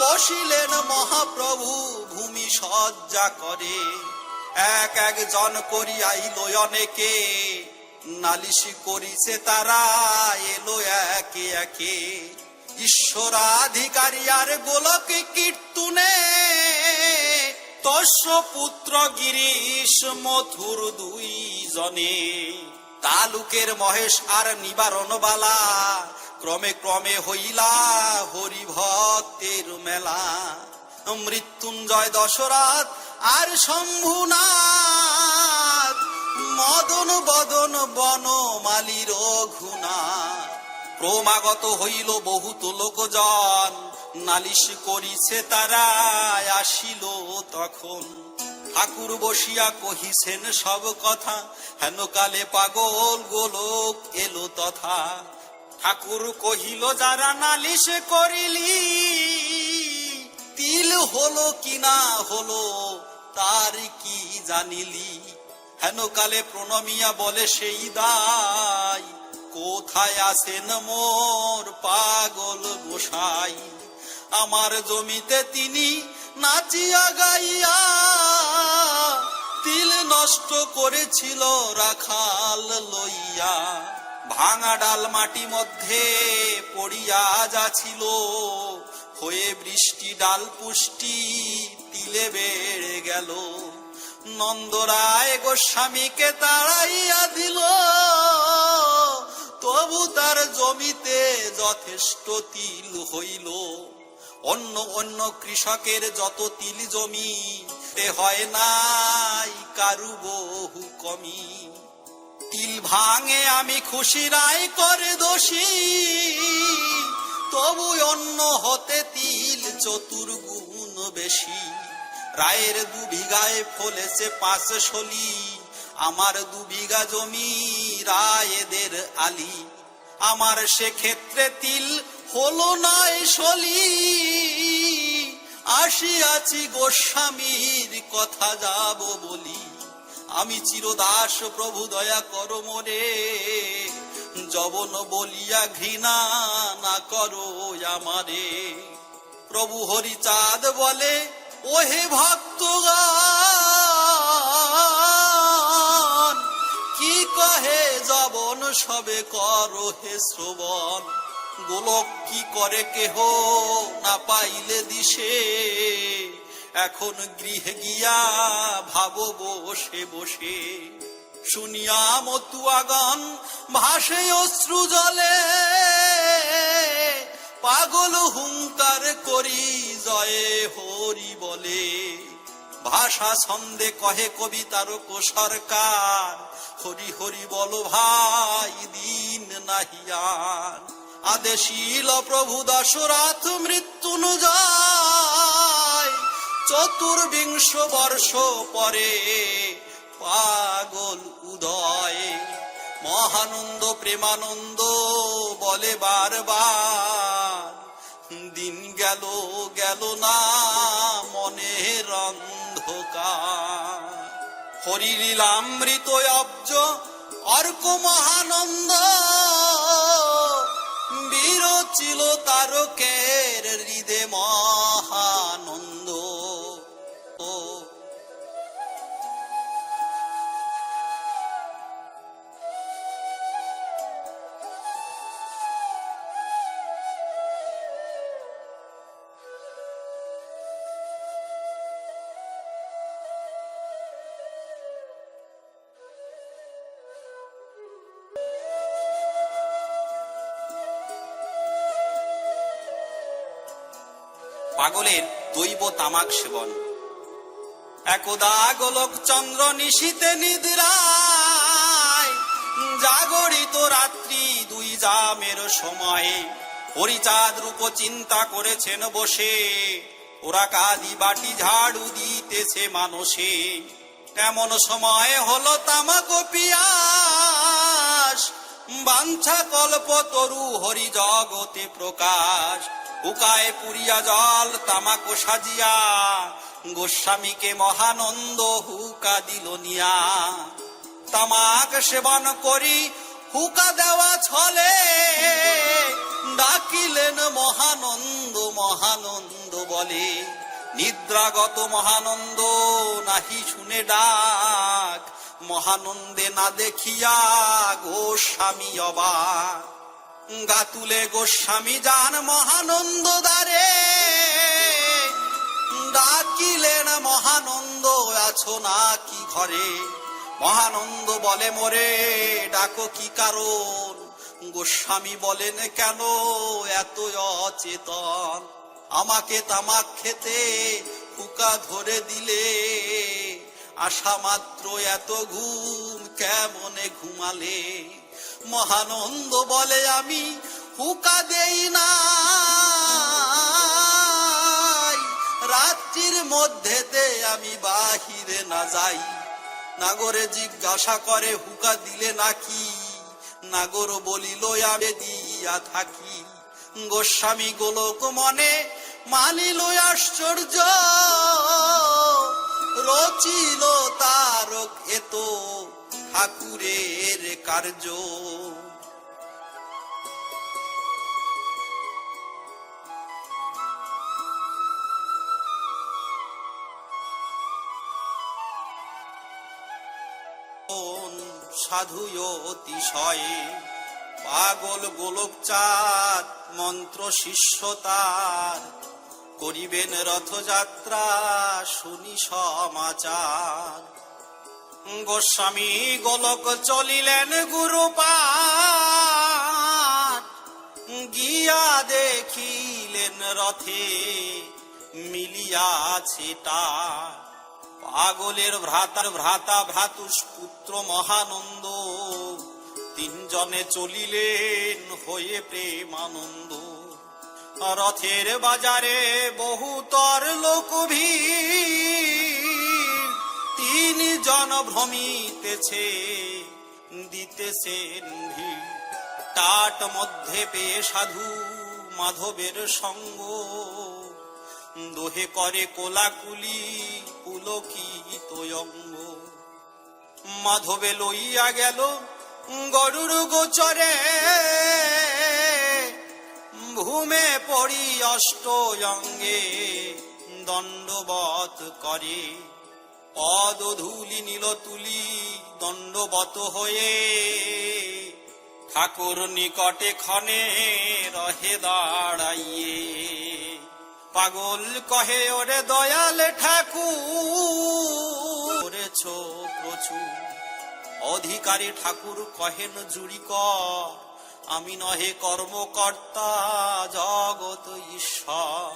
বসিলেন মহাপ্রভু ভূমি সজ্জা করে। এক জন করি আইল অনেকে, নালিশ করিছে তারা এলো একে একে। ঈশ্বরাধিকারী আর গোলক কীর্তনে, তস্য পুত্র গিরিশ মথুর 2 জনে। তালুকের মহেশ আর নিবারণ বালা, ক্রমে ক্রমে হইলা হরি ভক্তের মেলা। মৃত্যুঞ্জয় দশরথ আর শম্ভুনাথ, মদন বদন বনমালী রঘুনাথ। ক্রমাগত হইল বহুত লোকজন, নালিশ করিছে তারা আসিল তখন। ঠাকুর বসিয়া কহিছেন সব কথা, হেন কালে পাগল গোলক এলো তথা। ঠাকুর কহিল যারা নালিশ করিলি, তিল হলো কিনা হলো তার কি জানিলি। হেন কালে প্রণমিয়া বলে সেই দাই, কোথায় আছেন মোর পাগল গোসাই। আমার জমিতে তিনি নাচিয়া গাইয়া, তিল নষ্ট করেছিল রাখাল লইয়া। ভাঙা ডাল মাটি মধ্যে পড়িয়া যাছিল, হয়ে বৃষ্টি ডাল পুষ্টি তিলে বেড়ে গেল। নন্দরায় গোস্বামীকে তাড়াইয়া দিল, তবু তার জমিতে যথেষ্ট তিল হইল। অন্য কৃষকের যত তিল জমি, তে হয় নাই কারু বহু কমি। তিল ভাঙে আমি খুশি রায় করে দোষী, তবু অন্য হতে তিল 4 গুণ বেশি। রায়ের 2 বিঘায় ফলেছে 5 শলি, আমার 2 বিঘা জমি রায়েদের আলি। আমার সেক্ষেত্রে তিল হলো নয় শলি, আসিয়াছি গোস্বামীর কথা যাব বলি। আমি চিরদাস প্রভু দয়া করো মোরে, যবন বলিয়া ঘৃণা না করো আমারে। প্রভু হরিচাঁদ বলে ওহে ভক্তগণ, কি কহে যবন সবে করো হে শ্রবণ। গোলক কি করে কেহ না পাইলে দিশে, এখন গৃহে গিয়া ভাবো বসে বসে। শুনিয়া মতুয়াগণ ভাসে অশ্রু জলে, পাগল হুঙ্কার করি জয়ে হরি বলে। ভাষা ছন্দে কহে কবিতার সরকার, হরি হরি বলো ভাই দিন নাহিয়ার। আদেশিল প্রভু দশরথ মৃত্যুঞ্জয়, 24 বর্ষ পরে পাগল উদয়। মহানন্দ প্রেমানন্দ বলে বারবার, দিন গেল গেল না মনের অন্ধকার। হরিলীলামৃত অব্জ অর্ক মহানন্দ, বিরচিল তারকের হৃদে মহানন্দ। পাগলের দৈব তামাক সেবন। একদা গোলক চন্দ্র নিশীতে নিদ্রায়, জাগরিত রাত্রি দুই জামের সময়ে হরিচাঁদ রূপ চিন্তা করেছেন বসে, ওরা কাদি বাটি ঝাড়ু দিতেছে মানুষে। এমন সময় হলো তামাক পিয়াস, বাঞ্ছা কল্প তরু হরি জগতে প্রকাশ। হুকায় পুরিয়া জল তামাক সাজিয়া, গোস্বামীকে মহানন্দ হুকা দিল নিয়া। তামাক সেবন করি হুকা দেওয়া ছলে, ডাকিলেন মহানন্দ মহানন্দ বলে। নিদ্রাগত মহানন্দ নাহি শুনে ডাক, মহানন্দে না দেখিয়া গোস্বামী অবাক। গাতুলে গোস্বামী যান মহানন্দ দ্বারে, ডাকিলেন মহানন্দ আছো না কি ঘরে। মহানন্দ বলে মোরে ডাকো কি কারণ, গোস্বামী বলেন কেন এত অচেতন। আমাকে তামাক খেতে হুকা ধরে দিলে, আশা মাত্র এত ঘুম কেমনে ঘুমালে। মহানন্দ বলে আমি হুকা দেই না, রাত্রির মধ্যেতে আমি বাহিরে না যাই। নাগরে জিজ্ঞাসা করে হুকা দিলে নাকি, নাগর বলিল আমি দিয়া থাকি। গোস্বামী গোলক মনে মানিল আশ্চর্য, রচিল তারক এত ঠাকুরের কার্য। সাধু অতিশয়ে পাগল গোলক চাঁদ, মন্ত্র শিষ্য তার করিবেন রথযাত্রা শুনি সমাচার। গোস্বামী গোলক চলিলেন গুরুপাদ, গিয়া দেখিলেন রথে মিলিয়াছে তার। পাগলের ভ্রাতা ভ্রাতুষ পুত্র মহানন্দ, তিনজনে চলিলেন হয়ে প্রেমানন্দ। রথের বাজারে বহুতর লোক ভিড়, তিনজন ভ্রমিতেছে দিতেছেন ভিড়। টাট মধ্যে পেয়ে সাধু মাধবের সঙ্গ, দোহে করে কোলাকুলি পুলকিত অঙ্গ। মাধবে লইয়া গেল গরুর গোচরে, ভূমে পড়ি অষ্ট অঙ্গে দণ্ডবত করে। পদ ধুলি নীল তুলি দণ্ডবত হয়ে, ঠাকুর নিকটে ক্ষণে রহে দাঁড়াইয়ে। পাগল কহে ওরে দয়াল ঠাকুর, করেছ প্রচুর। অধিকারী ঠাকুর কহেন জুড়ি কর, আমি নহে কর্মকর্তা জগৎ ঈশ্বর।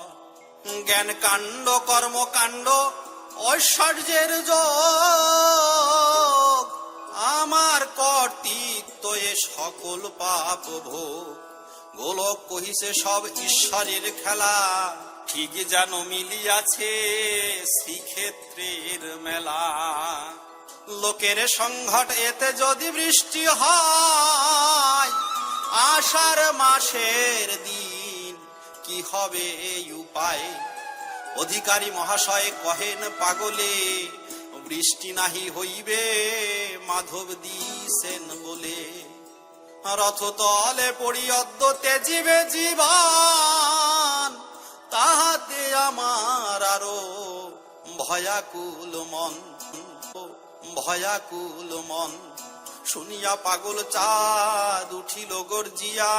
জ্ঞান কাণ্ড কর্মকাণ্ড ঐশ্বর্যের যোগ, আমার কর্তৃত্ব এ সকল পাপ ভোগ। গোলক কহিছে সব ঈশ্বরের খেলা, ঠিক যেন মিলিয়াছে শ্রীক্ষেত্রের মেলা। লোকের সংঘট এতে যদি বৃষ্টি হয়, আষাঢ় মাসের দিন কি হবে উপায়। অধিকারী মহাশয় কহেন পাগলে, বৃষ্টি নাহি হইবে মাধব দিছেন বলে। রথ তলে পড়ি অদ্য তেজিবে জীবন, তাহাতে আমার আরো ভয়াকুল মন ভয়াকুল মন। শুনিয়া পাগল চাঁদ উঠিল গর্জিয়া,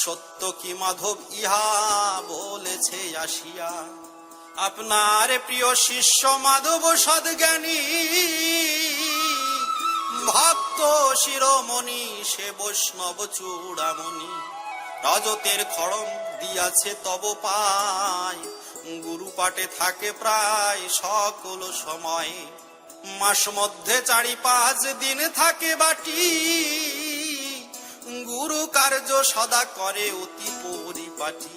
সত্য কি মাধব ইহা বলেছে আসিয়া। আপনার প্রিয় শিষ্য মাধব সদ্জ্ঞানী, ভক্ত শিরোমণি সে বৈষ্ণব চূড়ামণি। রজতের খড়ম দিয়াছে তব পায়, গুরু পাঠে থাকে প্রায় সকল সময়। মাস মধ্যে 4-5 দিন থাকে বাটি, গুরু কার্য সদা করে অতি পরিপাটি।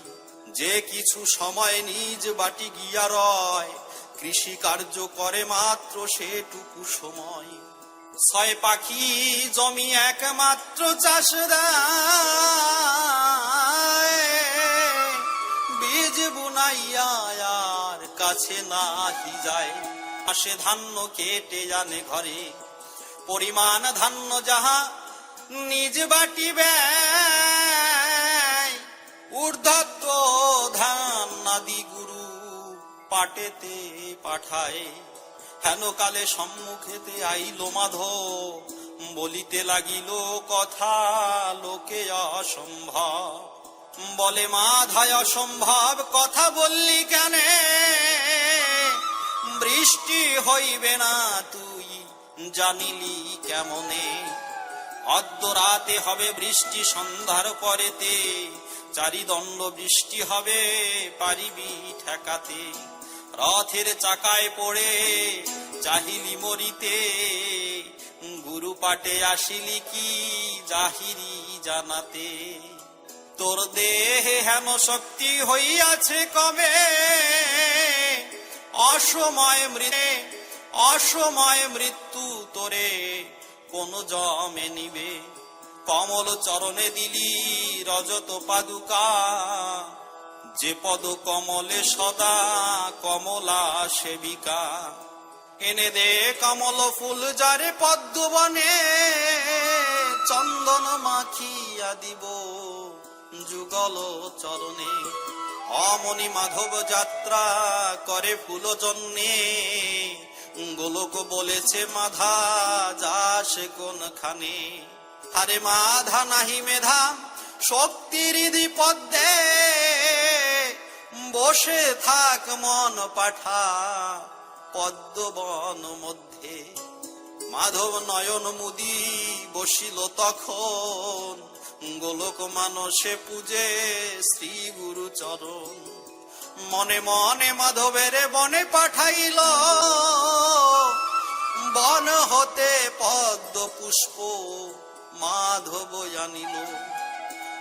যে কিছু সময় নিজ বাটি গিয়া রয়, কৃষি কার্য করে মাত্র সেটুকু সময়। 6 পাখি জমি একমাত্র চাষ দেয়, বীজ বুনাইয়া আর কাছে নাহি যায়। মাসে ধান্য কেটে আনে ঘরে, পরিমাণ ধান্য যাহা নিজ বাটি ব্যয়। ঊর্ধ্বত্ব ধান আদি গুরু পাটেতে পাঠায়। হেন কালে সম্মুখেতে আইল মাধব, বলিতে লাগিল কথা লোকে অসম্ভব। বলে মাধায় অসম্ভব কথা বললি কেনে, বৃষ্টি হইবে না তুই জানিলি কেমনে। অদ্য রাতে হবে বৃষ্টি সন্ধ্যার পরেতে, চারিদণ্ড বৃষ্টি হবে পারিবি ঠেকাতে। রথের চাকায় পড়ে চাহিলি মরিতে, গুরু পাটে আসিলি কি জাহিরি জানাতে। তোর দেহে হেন শক্তি হইয়াছে কবে, অসময় মৃত্যু তোরে কোন জমে নিবে। কমল চরণে দিলি রজত পাদুকা, যে পদ কমলে সদা কমলা সেবিকা। এনে দে কমল ফুল যারে পদ্ম বনে, চন্দন মাখিয়া দিব যুগল চরণে। অমনি মাধব যাত্রা করে ফুল জন্যে, গোলক বলেছে মাধা যাস কোনখানে। আরে মাধা নাহি মেধা শক্তির পদ্মে, বসে থাক মন পাঠা পদ্মবন মধ্যে। মাধব নয়ন মুদি বসিল তখন, গোলক মানসে পূজে শ্রী গুরু চরণ। মনে মনে মাধবের বনে পাঠাইল, বন হতে পদ্ম পুষ্প মাধব আনিল।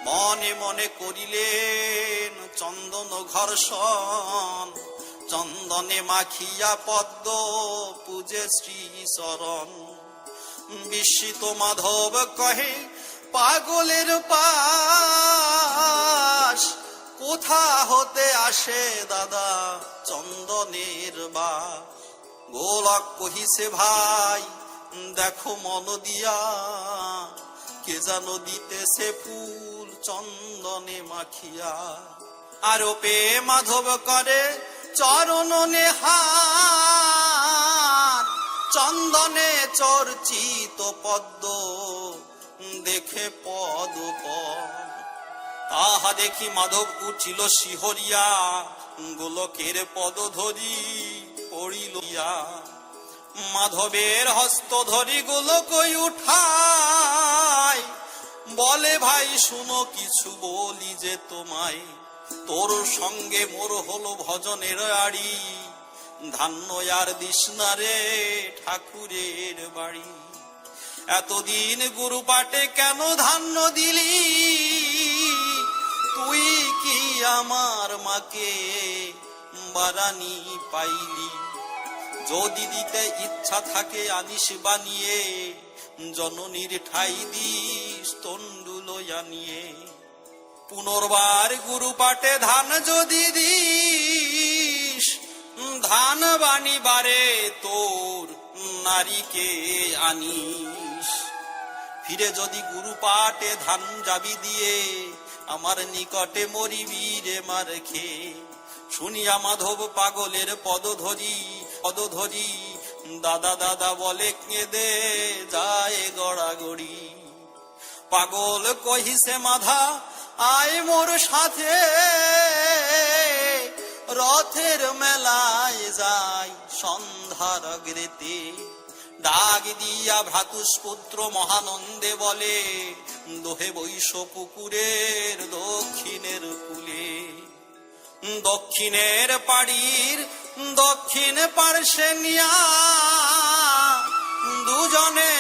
মনে মনে করিলেন চন্দন ঘর্ষণ, চন্দনে মাখিয়া পদ্ম পূজে শ্রী চরণ। বিস্মিত মাধব কহে পাগলের পাশ, কোথা হতে আসে দাদা চন্দনের বাস। গোলক কহিছে ভাই দেখো মন দিয়া, কে জানো দিতেছে ফুল চন্দনে মাখিয়া। আরোপে মাধব করে চরণ নেহার, চন্দনে চর্চিত পদ্ম দেখে পদপদ। তাহা দেখি মাধব উঠিল শিহরিয়া, গোলকের পদ ধরি পড়িল। মাধবের হস্ত ধরি গোলক উঠায়, বলে ভাই শুনো কিছু বলি যে তোমায়। তোর সঙ্গে মোর হলো ভজনের আড়ি, ধান্য আর দিস না রে ঠাকুরের বাড়ি। এতদিন গুরু পাটে কেন ধান্য দিলি, তুই কি আমার মাকে বারানি পাইলি। যদি দিতে ইচ্ছা থাকে আনিস বানিয়ে, জননীর ঠাই দিস তন্ডুল আনিয়ে। পুনর্বার গুরু পাটে ধান যদি দিস, ধান বানিবারে তোর নারীকে আনিস। ফিরে যদি গুরু পাটে ধান যাবি দিয়ে, আমার নিকটে মরিবি রে মার খেয়ে। শুনিয়া মাধব পাগলের পদ ধরি দাদা দাদা বলে কেঁদে যায় গড়াগড়ি। পাগল কহিছে মাধা আয় মোর সাথে, রথের মেলায় যাই সন্ধ্যার অগ্রেতে। ডাক দিয়া ভ্রাতুষ্পুত্র মহানন্দে বলে, দোহে বৈশ পুকুরের দক্ষিণের কূলে। দক্ষিণের পাড়ির দক্ষিণ পার্শ্বে নিয়া দুজনে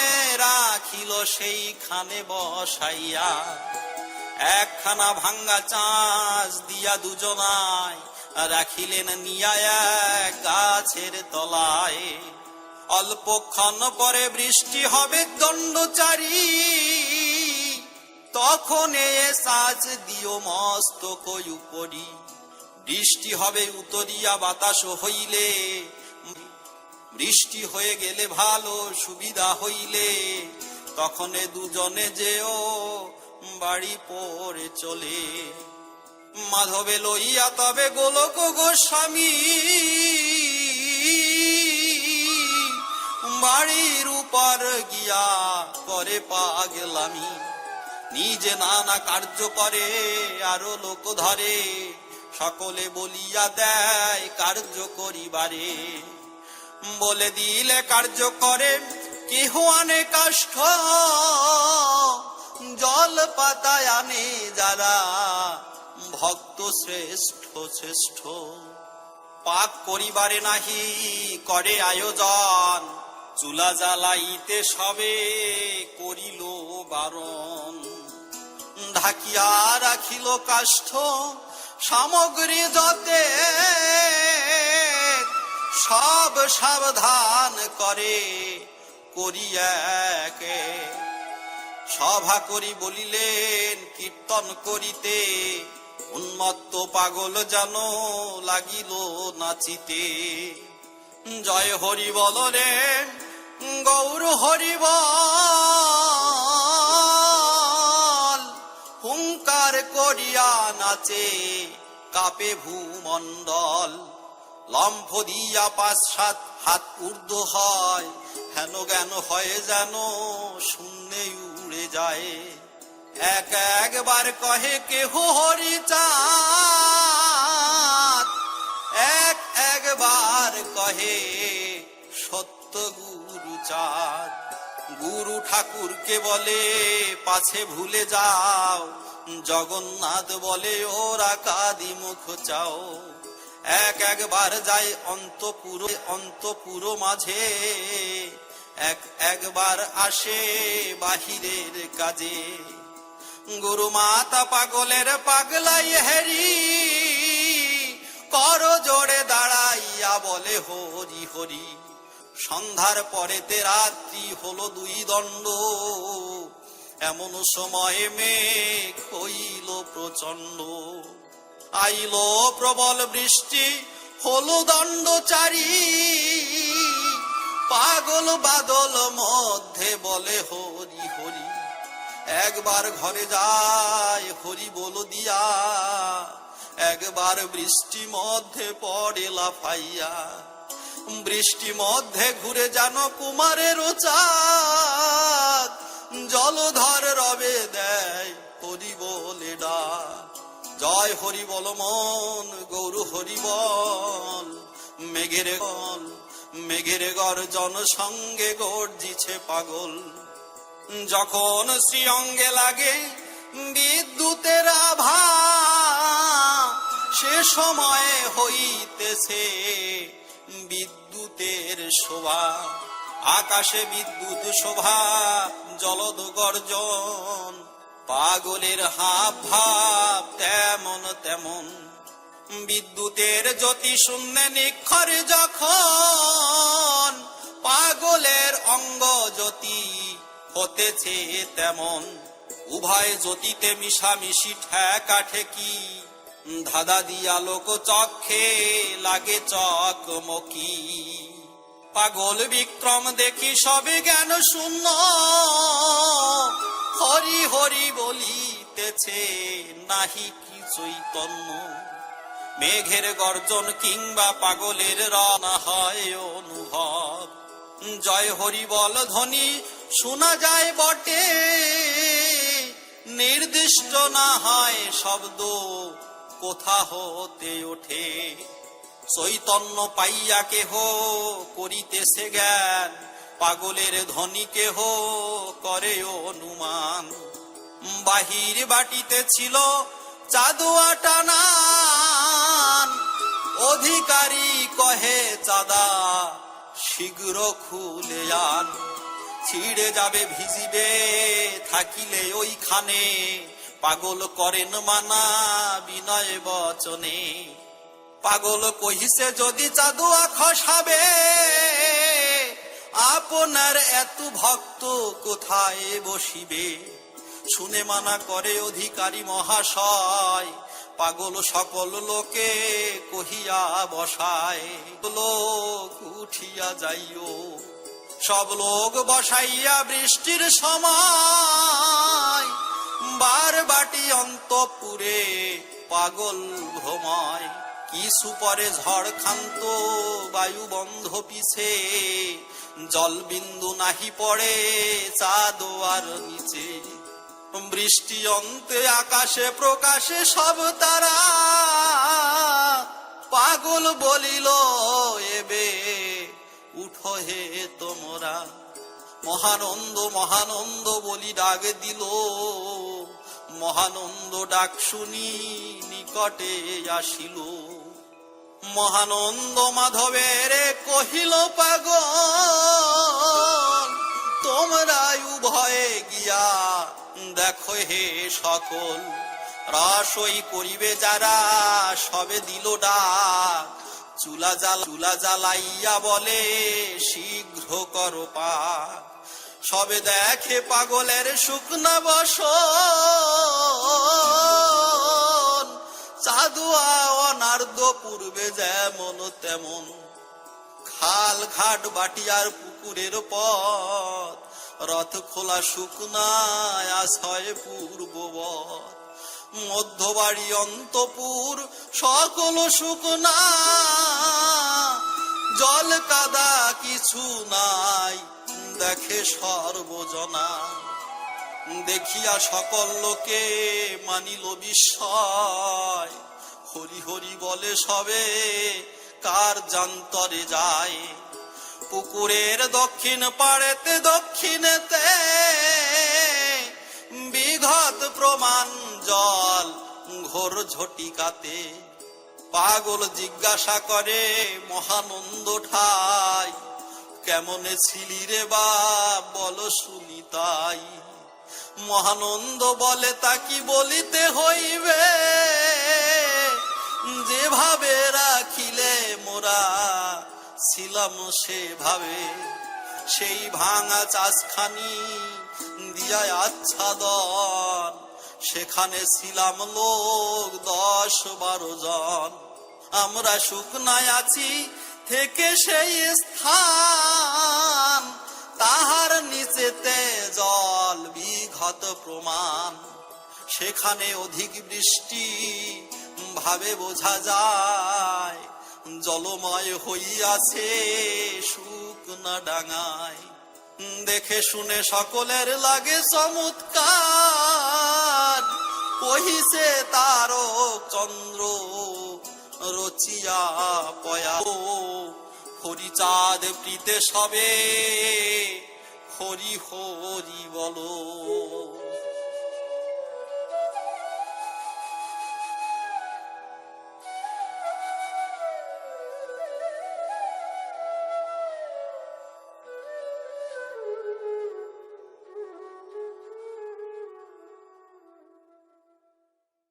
রাখিল সেইখানে বসাইয়া। একখানা ভাঙ্গা চাঁচ দিয়া দুজনায় রাখিলেন নিয়া এক গাছের তলায়। অল্পক্ষণ পরে বৃষ্টি হবে দণ্ডচারী, তখন এ সাজ দিও মস্তক উপরি। বৃষ্টি হবে উতরিয়া বাতাস হইলে, বৃষ্টি হয়ে গেলে ভালো সুবিধা হইলে, তখন এ দুজনে যেও বাড়ি পরে চলে। মাধবে লইয়া তবে গোলক গোস্বামী বাড়ির উপর গিয়া করে পাগলামি। নিজে নানা কার্য করে আরো লোক ধরে, সকলে বলিয়া দেয় কার্য করিবারে। বলে দিলে কার্য করে কেহ আনে কাষ্ঠ, জল পাতায় আনে যারা ভক্ত শ্রেষ্ঠ শ্রেষ্ঠ। পাক করিবারে নাহি করে আয়োজন, চুলা জ্বালাইতে সবে করিল বারণ। ঢাকিয়া রাখিল কাষ্ঠ সামগ্রী যতে, সব সাবধান করে করিয়াকে। সভা করি বলিলেন কীর্তন করিতে, উন্মত্ত পাগল যেন লাগিল নাচিতে। জয় হরি বল রে গৌর হরি বল, হুঙ্কার করিয়া নাচে কাপে ভূমণ্ডল। লম্ফ দিয়া ৫-৭ হাত ঊর্ধ্ব হয়, হেন জ্ঞান হয় যেন শূন্যে উড়ে যায়। একবার কহে কেহ হরি চাঁদ, একবার কহে সত্য গুরু চাঁদ। গুরু ঠাকুরকে বলে পাছে ভুলে যাও, জগন্নাথ বলে ওরা কাদি মুখ চাও। একবার যায় অন্তপুর মাঝে, একবার আসে বাহিরের কাজে। গুরু মাতা পাগলের পাগলাই হেরি, কর জোড়ে দাঁড়াইয়া বলে হরি হরি। সন্ধ্যার পরেতে রাত্রি হলো ২ দণ্ড, এমন সময়ে মেঘ হইল প্রচণ্ড। আইল প্রবল বৃষ্টি হলো দণ্ডচারী, পাগল বাদল মধ্যে বলে হরি হরি। একবার ঘরে যায় হরি বল দিয়া, একবার বৃষ্টি মধ্যে পড়ে লাফাইয়া। বৃষ্টি মধ্যে ঘুরে যেন কুমারের চাঁদ, জলধর রবে দেয় হরি বলে ডাক। জয় হরি বল মন গৌর হরি বল, মেঘের গর্জন সঙ্গে গর্জিছে পাগল। যখন শ্রীঅঙ্গে লাগে বিদ্যুতের আভা, সে সময়ে হইতেছে বিদ্যুতের শোভা। আকাশে বিদ্যুৎ শোভা জলদ গর্জন, পাগলের হাব ভাব তেমন তেমন। বিদ্যুতের জ্যোতি শূন্যে নিক্ষর যখন, পাগলের অঙ্গ জ্যোতি হতেছে তেমন। উভয় জ্যোতিতে মিশামিশি ঠেকা ঠেকি, ধাঁধা দিয়া লোক চক্ষে লাগে চকমকি। পাগল বিক্রম দেখি সবে জ্ঞান শূন্য, হরি হরি বলিতেছে নাহি কি চৈতন্য। মেঘের গর্জন কিংবা পাগলের রনা হয় অনুভব। জয় হরি বল ধ্বনি শোনা যায় বটে, নির্দিষ্ট না হয় শব্দ কোথা হতে ওঠে। চৈতন্য পাইয়া কেহ করিতেছে জ্ঞান, পাগলের ধ্বনি কেহ করে অনুমান। বাহির বাটিতে ছিল চাঁদুয়া টানান, অধিকারী কহে চাঁদা শীঘ্র খুলে আন। ছিঁড়ে যাবে ভিজিবে থাকিলে ওইখানে, পাগল করেন মানা বিনয় বচনে। পাগল কহিছে যদি চাঁদুয়া খসাবে, আপনার এত ভক্ত কোথায় বসিবে। শুনে মানা করে অধিকারী মহাশয়, পাগল সকল লোকে কহিয়া বসায়। লোক উঠিয়া যাইও, সব লোক বসাইয়া বৃষ্টির সময়, বার বাটি অন্তপুরে পাগল ভ্রময়। কিছু পরে ঝড় ক্ষান্ত বায়ু বন্ধ পিছে, জল বিন্দু নাহি পড়ে চাঁদোয়ার নিচে। বৃষ্টি অন্তে আকাশে প্রকাশে সব তারা, পাগল বলিল এবে উঠো হে তোমরা। মহানন্দ মহানন্দ বলি ডাক দিল, মহানন্দ ডাক শুনি নিকটে আসিল। মহানন্দ মাধবের কহিল পাগল, তোমরা উভয়ে গিয়া দেখো হে সকল। রসই করিবে যারা সবে দিল ডাক, চুলা জ্বালাইয়া বলে শীঘ্র করো পাক। সবে দেখে পাগলের শুকনা বসন, চাঁদুয়া অনার্দ পূর্বে যেমন তেমন। খাল ঘাট বাটিয়ার পুকুরের পথ, রথ খোলা শুকনায় আশয় পূর্ববৎ। মধ্যবাড়ি অন্তপুর সকল শুকনা, জল কাদা কিছু নাই দেখে সর্বজনা। দেখিয়া সকল লোকে মানিল বিস্ময়, হরি হরি বলে সবে কার জান্তরে যায়। পুকুরের দক্ষিণ পাড়েতে দক্ষিণেতে বিঘত প্রমাণ জল ঘোর ঝটিকাতে। পাগল জিজ্ঞাসা করে মহানন্দ ঠাই, কেমনে ছিলি রে বাপ বল শুনি তাই। মহানন্দ বলে তা কি বলিতে হইবে, যেভাবে রাখিলে মোরা ছিলাম সেভাবে। সেই ভাঙা চাষখানি দিয়া আচ্ছাদন, সেখানে ছিলাম লোক 10-12 জন। আমরা শুকনায় আছি থেকে সেই স্থান, তাহার নিচেতে জল বিঘত প্রমাণ। সেখানে অধিক বৃষ্টি ভাবে বোঝা যায়, জলময় হইয়াছে শুকনা ডাঙায়। দেখে শুনে সকলের লাগে চমৎকার, কহিছে তারক চন্দ্র রচিয়া পয়া। হরিচাঁদ প্রীতে সবে হরি হরি বলো।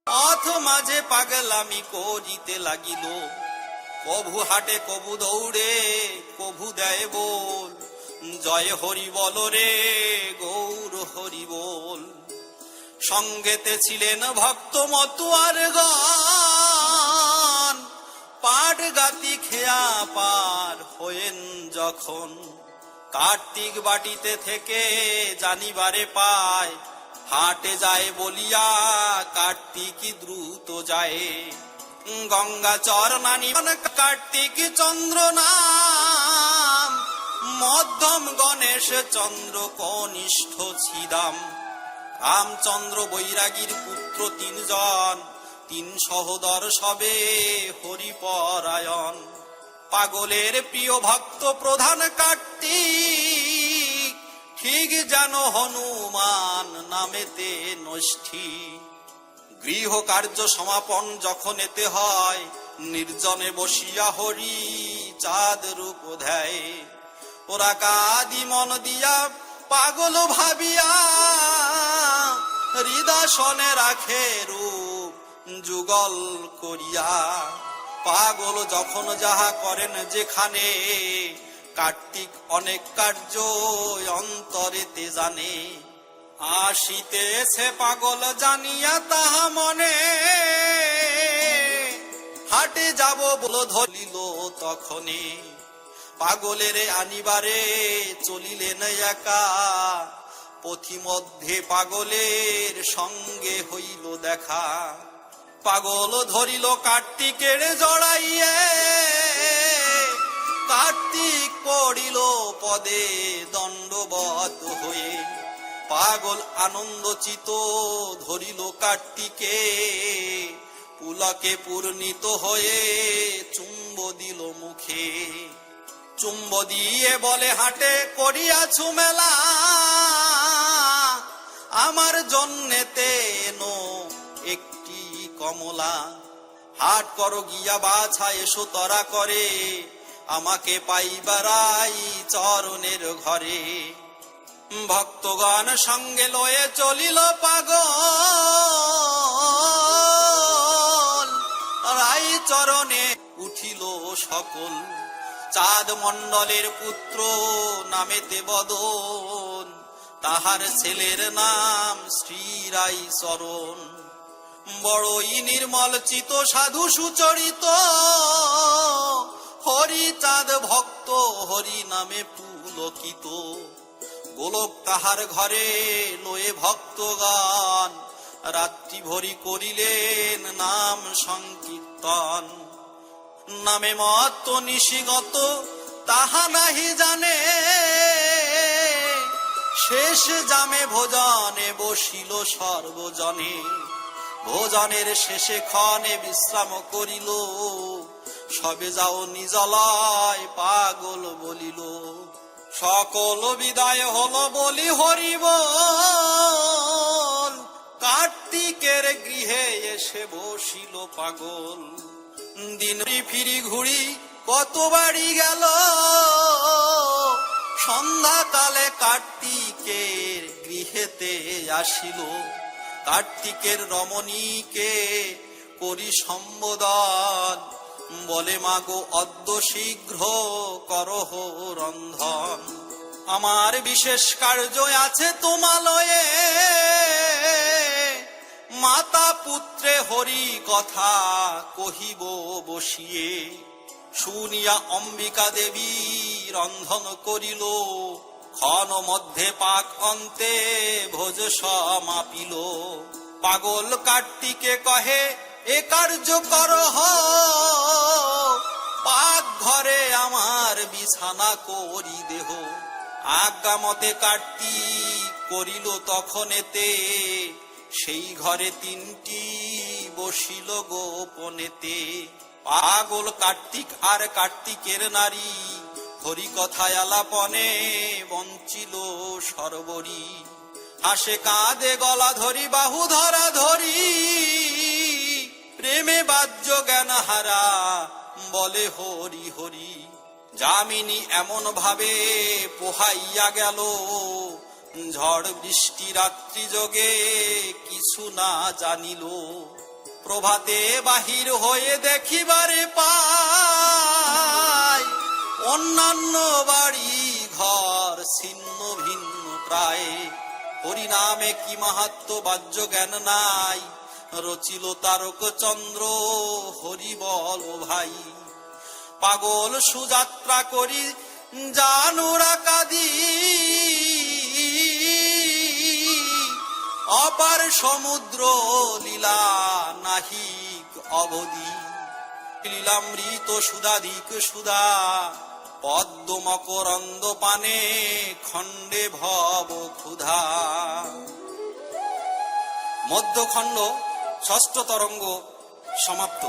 পথ মাঝে পাগলামি করিতে লাগিল, কভু হাটে কভু দৌড়ে কভু দেয় বল। জয় হরি বল রে গৌর হরি বল। সঙ্গেতে ছিলেন ভক্ত মতুয়ার গণ, পাট গাতি খেয়া পার হয়েন যখন। কার্তিক বাটিতে থেকে জানিবারে পায়, হাটে যায় বলিয়া কার্তিক দ্রুত যায়। গঙ্গা চরণানি কার্তিক চন্দ্র নাম, মধ্যম গণেশ চন্দ্র কনিষ্ঠ ছিদাম। রামচন্দ্র বৈরাগীর পুত্র 3 জন, 3 সহোদর সবে হরিপরায়ণ। পাগলের প্রিয় ভক্ত প্রধান কার্তিক, ঠিক যেন হনুমান নামেতে নষ্ঠী। গৃহ কার্য সমাপন যখন এতে হয়, নির্জনে বসিয়া হরি চাঁদ রূপ ধ্যায়। ওরা কাদি মন দিয়া পাগল ভাবিয়া, হৃদয়সনে রাখে রূপ যুগল করিয়া। পাগল যখন যাহা করেন যেখানে, কার্তিক অনেক কার্য অন্তরেতে জানে। আসিতেছে পাগল জানিয়া তাহা মনে, হাটে যাব বল ধরিল তখনে। পাগলের আনিবারে চলিলেন একা, পথিমধ্যে পাগলের সঙ্গে হইল দেখা। পাগল ধরিল কার্তিকের জড়াইয়ে, কার্তিক পড়িল পদে দণ্ডবত হয়ে। পাগল আনন্দচিত ধরিল কার্তিকে, পুলকে পূর্ণিত হয়ে চুম্ব দিল মুখে। চুম্ব দিয়ে বলে হাটে করিয়াছু মেলা, আমার জন্যেতে এনো একটি কমলা। হাট করো গিয়া বাছা এসো তরা করে, আমাকে পাইবারাই চরণের ঘরে। ভক্তগণ সঙ্গে লয়ে চলিল পাগল, রাই চরণে উঠিল সকল। চাঁদ মণ্ডলের পুত্র নামেতে বদন, তাহার ছেলের নাম শ্রীরাই চরণ। বড়ই নির্মল চিত সাধু সুচরিত, হরি চাঁদ ভক্ত হরি নামে পুলকিত। গোলক তাহার ঘরে লয়ে ভক্তগান, রাত্রি ভরি করিলেন নাম সংকীর্তন। নামে মত্ত নিশিগত তাহা নাহি জানে, শেষ জামে ভোজনে বসিল সর্বজনে। ভোজনের শেষে ক্ষণে বিশ্রাম করিল, সবে যাও নিজলয় পাগল বলিল। সকল বিদায় হলো বলি হরি বল, কার্তিকের গৃহে এসে বসিল পাগল। দিন ফিরি ঘুরি কত বাড়ি গেল, সন্ধ্যাকালে কার্তিকের গৃহেতে আসিল। কার্তিকের রমণীকে করি সম্বোধন, বলে মাগো অদ্য শীঘ্র করহ রন্ধন। আমার বিশেষ কার্য আছে তোমালয়ে, মাতা পুত্রে হরি কথা কহিব বসিয়ে। শুনিয়া অম্বিকা দেবী রন্ধন করিল, ক্ষণ মধ্যে পাক অন্তে ভোজ সমাপিল। পাগল কার্তিকে কহে এ কার্য করহ, পাক ঘরে আমার বিছানা করি দেহ। আজ্ঞা মতে কার্তিক করিল তখনেতে, সেই ঘরে তিনটি বসিল গোপনেতে। পাগল কার্তিক আর কার্তিকের নারী, হরি কথায় আলাপনে বঞ্চিল সর্বরি। হাসে কাঁদে গলা ধরি বাহু ধরা ধরি, প্রেমে বাহ্য জ্ঞান হারা বলে হরি হরি। যামিনী এমন ভাবে পোহাইয়া গেল, ঝড় বৃষ্টি রাত্রি যোগে কিছু না জানিল। প্রভাতে বাহির হয়ে দেখিবারে পায়, অন্যান্য বাড়ি ঘর ছিন্ন ভিন্ন প্রায়। হরি নামে কি মাহাত্ম্য বাহ্য জ্ঞান নাই, রচিল তারক চন্দ্র হরি বল ভাই। পাগল সুযাত্রা করি জানুরা কাদি, অপার সমুদ্র লীলা নাহিক অবধি। লীলামৃত সুধাধিক সুধা, পদ্ম মকরন্দ পানে খণ্ডে ভব ক্ষুধা। মধ্যখণ্ড ষষ্ঠ তরঙ্গ সমাপ্ত।